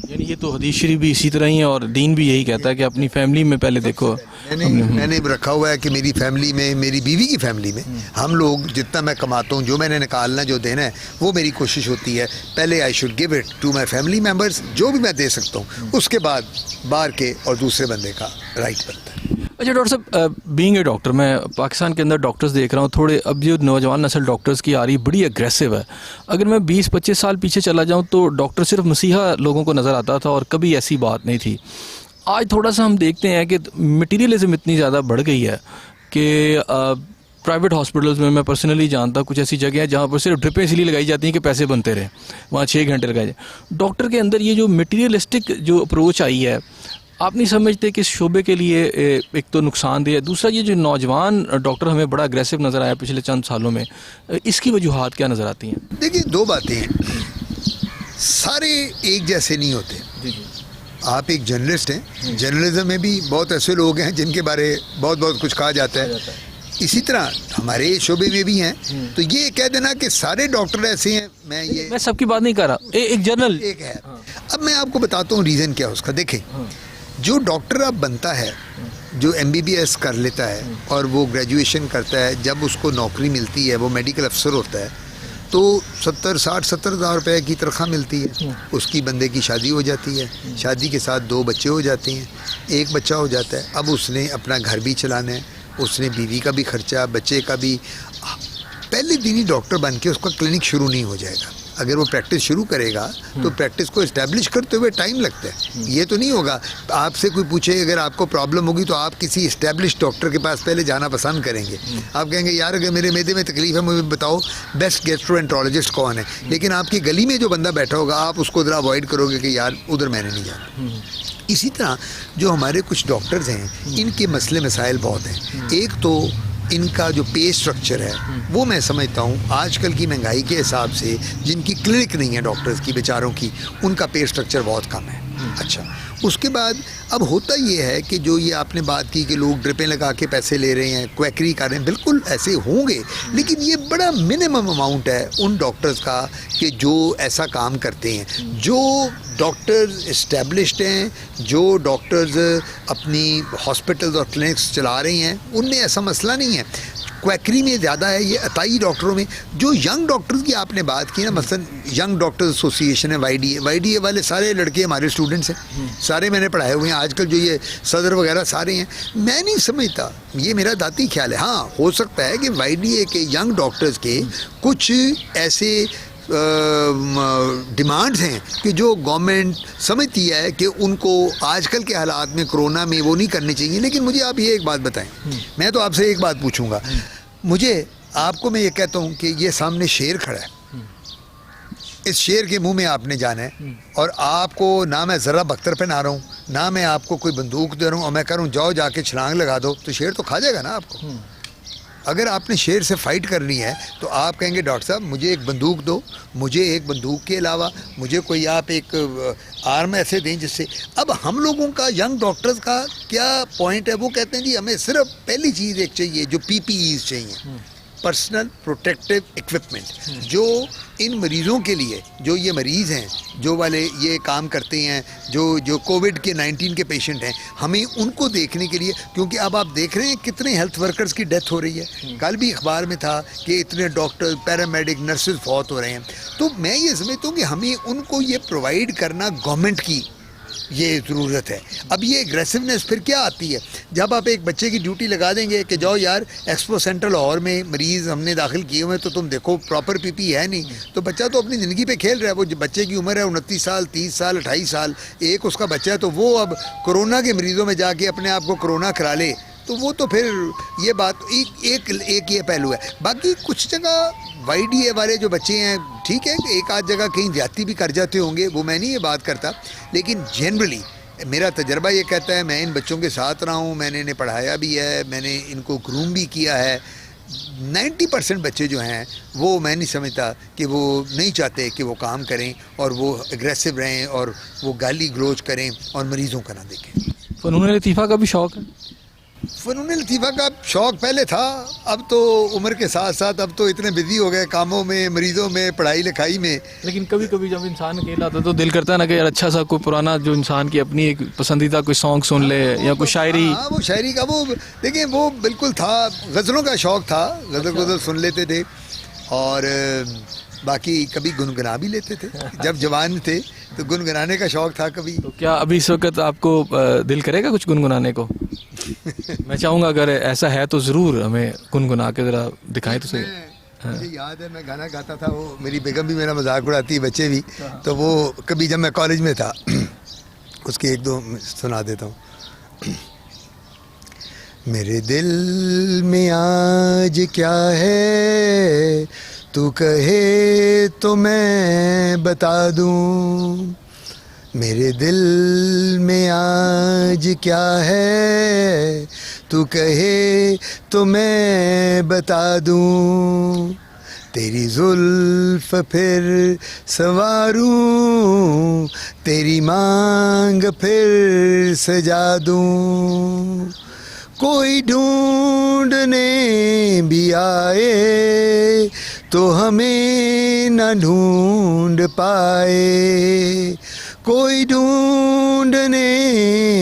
यानी ये तो हदीस शरीफ भी इसी तरह ही है और दीन भी यही कहता है कि अपनी फैमिली में पहले देखो। मैंने रखा हुआ है कि मेरी फैमिली में, मेरी बीवी की फैमिली में, हम लोग जितना मैं कमाता हूँ, जो मैंने निकालना, जो देना है, वो मेरी कोशिश होती है पहले I should give it to my family members, जो भी मैं दे सकता हूँ, उसके बाद बाहर के और दूसरे बंदे का राइट बनता है। अच्छा डॉक्टर साहब, बीइंग ए डॉक्टर, मैं पाकिस्तान के अंदर डॉक्टर्स देख रहा हूँ, थोड़े अब जो नौजवान नस्ल डॉक्टर्स की आ रही बड़ी एग्रेसिव है। अगर मैं 20-25 साल पीछे चला जाऊँ तो डॉक्टर सिर्फ मसीहा लोगों को नज़र आता था और कभी ऐसी बात नहीं थी। आज थोड़ा सा हम देखते हैं कि मटीरियलिज्म इतनी ज़्यादा बढ़ गई है कि प्राइवेट हॉस्पिटल्स में मैं पर्सनली जानता कुछ ऐसी जगह हैं जहाँ पर सिर्फ ड्रिपें इसलिए लगाई जाती हैं कि पैसे बनते रहे, वहाँ 6 घंटे लगाए जाए। डॉक्टर के अंदर ये जो मटीरियलिस्टिक जो अप्रोच आई है, आप नहीं समझते कि इस शोबे के लिए एक तो नुकसानदेह है, दूसरा ये जो नौजवान डॉक्टर हमें बड़ा अग्रेसिव नज़र आया पिछले चंद सालों में, इसकी वजूहात क्या नज़र आती हैं? देखिए 2 बातें हैं, सारे एक जैसे नहीं होते। आप एक जर्नलिस्ट हैं, जर्नलिज्म में भी बहुत ऐसे लोग हैं जिनके बारे बहुत कुछ कहा जाता है, इसी तरह हमारे शोबे में भी हैं। तो ये कह देना कि सारे डॉक्टर ऐसे हैं, मैं सबकी बात नहीं कर रहा, एक जनरल एक है। अब मैं आपको बताता हूँ रीज़न क्या है उसका। देखें, जो डॉक्टर अब बनता है, जो MBBS कर लेता है और वो ग्रेजुएशन करता है, जब उसको नौकरी मिलती है, वो मेडिकल अफसर होता है, तो 70 हज़ार रुपये की तनख्वाह मिलती है। उसकी बंदे की शादी हो जाती है, शादी के साथ 2 बच्चे हो जाते हैं, 1 बच्चा हो जाता है। अब उसने अपना घर भी चलाना है, उसने बीवी का भी खर्चा, बच्चे का भी। पहले दिन ही डॉक्टर बन के उसका क्लिनिक शुरू नहीं हो जाएगा, अगर वो प्रैक्टिस शुरू करेगा तो प्रैक्टिस को इस्टेब्लिश करते हुए टाइम लगता है। ये तो नहीं होगा आपसे कोई पूछे अगर आपको प्रॉब्लम होगी तो आप किसी इस्टेब्लिश डॉक्टर के पास पहले जाना पसंद करेंगे। आप कहेंगे यार अगर मेरे मैदे में तकलीफ है मुझे बताओ बेस्ट गैस्ट्रोएंटरोलॉजिस्ट कौन है, लेकिन आपकी गली में जो बंदा बैठा होगा आप उसको ज़रा अवॉइड करोगे कि यार उधर मैंने नहीं जाना। इसी तरह जो हमारे कुछ डॉक्टर्स हैं इनके मसले मसाइल बहुत हैं। एक तो इनका जो पे स्ट्रक्चर है वो मैं समझता हूँ आजकल की महंगाई के हिसाब से जिनकी क्लिनिक नहीं है डॉक्टर्स की बेचारों की, उनका पे स्ट्रक्चर बहुत कम है। अच्छा, उसके बाद अब होता ये है कि जो ये आपने बात की कि लोग ड्रिपें लगा के पैसे ले रहे हैं, क्वैकरी कर रहे हैं, बिल्कुल ऐसे होंगे, लेकिन ये बड़ा मिनिमम अमाउंट है उन डॉक्टर्स का कि जो ऐसा काम करते हैं। जो डॉक्टर्स इस्टेब्लिश्ड हैं, जो डॉक्टर्स अपनी हॉस्पिटल्स और क्लिनिक्स चला रहे हैं, उनमें ऐसा मसला नहीं है। क्वैकरी में ज़्यादा है ये अताई डॉक्टरों में। जो यंग डॉक्टर्स की आपने बात की ना, मसलन यंग डॉक्टर्स एसोसिएशन है, वाईडीए वाले सारे लड़के हमारे स्टूडेंट्स हैं, सारे मैंने पढ़ाए हुए हैं। आजकल जो ये सदर वगैरह सारे हैं, मैं नहीं समझता, ये मेरा दाती ख्याल है। हाँ, हो सकता है कि वाईडीए के यंग डॉक्टर्स के कुछ ऐसे डिमांड्स हैं कि जो गवर्नमेंट समझती है कि उनको आजकल के हालात में कोरोना में वो नहीं करनी चाहिए। लेकिन मुझे आप ये एक बात बताएं, मैं तो आपसे एक बात पूछूंगा, मुझे आपको मैं ये कहता हूँ कि ये सामने शेर खड़ा है, इस शेर के मुंह में आपने जाना है, और आपको ना मैं ज़रा बख्तर पे ना रहा हूँ, ना मैं आपको कोई बंदूक दे रहा हूँ और मैं कह रहा हूँ जाओ जाके छलांग लगा दो, तो शेर तो खा जाएगा ना आपको। अगर आपने शेर से फाइट करनी है तो आप कहेंगे डॉक्टर साहब मुझे एक बंदूक दो, मुझे एक बंदूक के अलावा मुझे कोई आप एक आर्म ऐसे दें जिससे। अब हम लोगों का यंग डॉक्टर्स का क्या पॉइंट है, वो कहते हैं जी हमें सिर्फ पहली चीज़ एक चाहिए जो PPEs चाहिए, पर्सनल प्रोटेक्टिव इक्विपमेंट, जो इन मरीज़ों के लिए, जो ये मरीज़ हैं जो वाले ये काम करते हैं, जो कोविड के 19 के पेशेंट हैं, हमें उनको देखने के लिए, क्योंकि अब आप देख रहे हैं कितने हेल्थ वर्कर्स की डेथ हो रही है। कल भी अखबार में था कि इतने डॉक्टर, पैरामेडिक, नर्सेज फौत हो रहे हैं। तो मैं ये समझता हूँ कि हमें उनको ये प्रोवाइड करना गवर्नमेंट की ये ज़रूरत है। अब ये एग्रेसिवनेस फिर क्या आती है, जब आप एक बच्चे की ड्यूटी लगा देंगे कि जाओ यार एक्सपो सेंटर लाहौर में मरीज़ हमने दाखिल किए हुए हैं, तो तुम देखो प्रॉपर PPE है नहीं, तो बच्चा तो अपनी ज़िंदगी पे खेल रहा है। वो बच्चे की उम्र है 29 साल, 30 साल, 28 साल, एक उसका बच्चा है, तो वो अब कोरोना के मरीज़ों में जाके अपने आप को कोरोना करा ले, तो वो तो फिर ये बात एक ये पहलू है। बाकी कुछ जगह वाईडीए वाले जो बच्चे हैं, ठीक है, एक आध जगह कहीं ज्यादती भी कर जाते होंगे, वो मैं नहीं ये बात करता, लेकिन जनरली मेरा तजर्बा ये कहता है, मैं इन बच्चों के साथ रहा हूँ, मैंने इन्हें पढ़ाया भी है, मैंने इनको ग्रूम भी किया है। 90% बच्चे जो हैं वो मैं नहीं समझता कि वो नहीं चाहते कि वो काम करें और वो एग्रेसिव रहें और वो गाली गलोच करें और मरीज़ों का ना देखें। फ़नून लतीफ़ा का भी शौक़ है? फ़नून लतीफ़ा का शौक़ पहले था, अब तो उम्र के साथ साथ अब तो इतने बिजी हो गए कामों में, मरीज़ों में, पढ़ाई लिखाई में। लेकिन कभी कभी जब इंसान अकेला आता है तो दिल करता है ना कि यार अच्छा सा कोई पुराना जो इंसान की अपनी एक पसंदीदा कोई सॉन्ग सुन ले या कोई शायरी। हाँ, वो शायरी का वो देखिए वो बिल्कुल था, गज़लों का शौक़ था, गज़ल सुन लेते थे और बाकी कभी गुनगुना भी लेते थे। जब जवान थे तो गुनगुनाने का शौक़ था कभी। तो क्या अभी इस वक्त आपको दिल करेगा कुछ गुनगुनाने को? मैं चाहूँगा अगर ऐसा है तो ज़रूर हमें गुनगुना के ज़रा दिखाएं तो सही। मुझे याद है मैं गाना गाता था, वो मेरी बेगम भी मेरा मजाक उड़ाती है, बच्चे भी, तो वो कभी जब मैं कॉलेज में था उसके एक दो सुना देता हूँ। मेरे दिल में आज क्या है तू कहे तो मैं बता दूँ, मेरे दिल में आज क्या है तू कहे तो मैं बता दूँ, तेरी जुल्फ फिर संवारूं, तेरी मांग फिर सजा दूँ, कोई ढूंढने भी आए तो हमें न ढूंढ पाए, कोई ढूंढने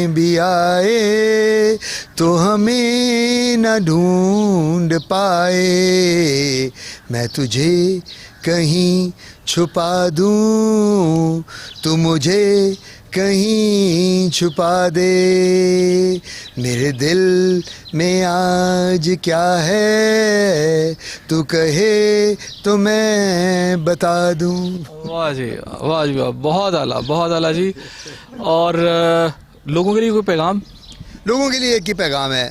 भी आए तो हमें न ढूंढ पाए, मैं तुझे कहीं छुपा दूं, तू मुझे कहीं छुपा दे, मेरे दिल में आज क्या है, तू कहे तो मैं बता दूं। वाह जी वाह जी वाह, बहुत आला जी। और लोगों के लिए कोई पैगाम? लोगों के लिए एक ही पैगाम है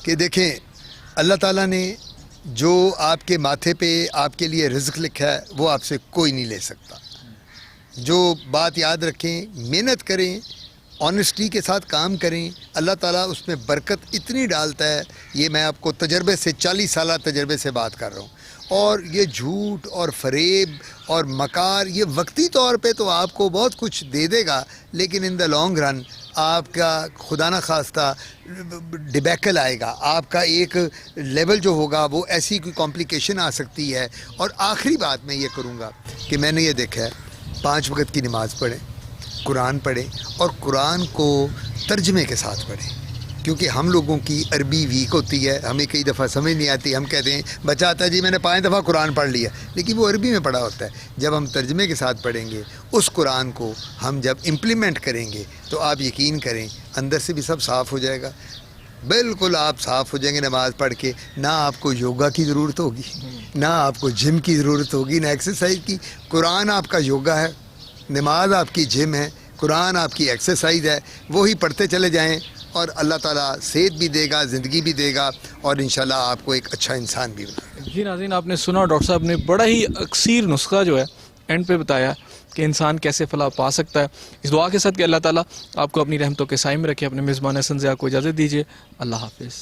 कि देखें, अल्लाह ताला ने जो आपके माथे पे आपके लिए रिज़्क़ लिखा है वो आपसे कोई नहीं ले सकता। जो बात याद रखें, मेहनत करें, ऑनेस्टी के साथ काम करें, अल्लाह ताला उसमें बरकत इतनी डालता है। ये मैं आपको तजर्बे से 40 साल तजर्बे से बात कर रहा हूँ। और ये झूठ और फरेब और मकार ये वक्ती तौर पे तो आपको बहुत कुछ दे देगा, लेकिन इन द लॉन्ग रन आपका खुदा न खास्ता डिबैकल आएगा। आपका एक लेवल जो होगा वो ऐसी कोई कॉम्प्लिकेशन आ सकती है। और आखिरी बात मैं ये करूँगा कि मैंने ये देखा है, 5 वक्त की नमाज़ पढ़ें, कुरान पढ़ें और कुरान को तर्जमे के साथ पढ़ें, क्योंकि हम लोगों की अरबी वीक होती है, हमें कई दफ़ा समझ नहीं आती। हम कहते हैं बच्चा आता है जी मैंने 5 दफ़ा कुरान पढ़ लिया, लेकिन वो अरबी में पढ़ा होता है। जब हम तर्जमे के साथ पढ़ेंगे उस कुरान को, हम जब इम्प्लीमेंट करेंगे तो आप यकीन करें अंदर से भी सब साफ़ हो जाएगा। बिल्कुल आप साफ़ हो जाएंगे नमाज़ पढ़ के। ना आपको योगा की ज़रूरत होगी, ना आपको जिम की ज़रूरत होगी, ना एक्सरसाइज की। कुरान आपका योगा है, नमाज आपकी जिम है, कुरान आपकी एक्सरसाइज है। वही पढ़ते चले जाएं और अल्लाह ताला सेहत भी देगा, ज़िंदगी भी देगा और इंशाल्लाह आपको एक अच्छा इंसान भी बनाएगा। जी नाज़रीन, आपने सुना डॉक्टर साहब ने बड़ा ही अक्सीर नुस्खा जो है एंड पे बताया कि इंसान कैसे फलाह पा सकता है। इस दुआ के साथ कि अल्लाह ताला आपको अपनी रहमतों के साए में रखे। अपने मेज़बान हसन ज़िया को इजाज़त दीजिए। अल्लाह हाफ़िज़।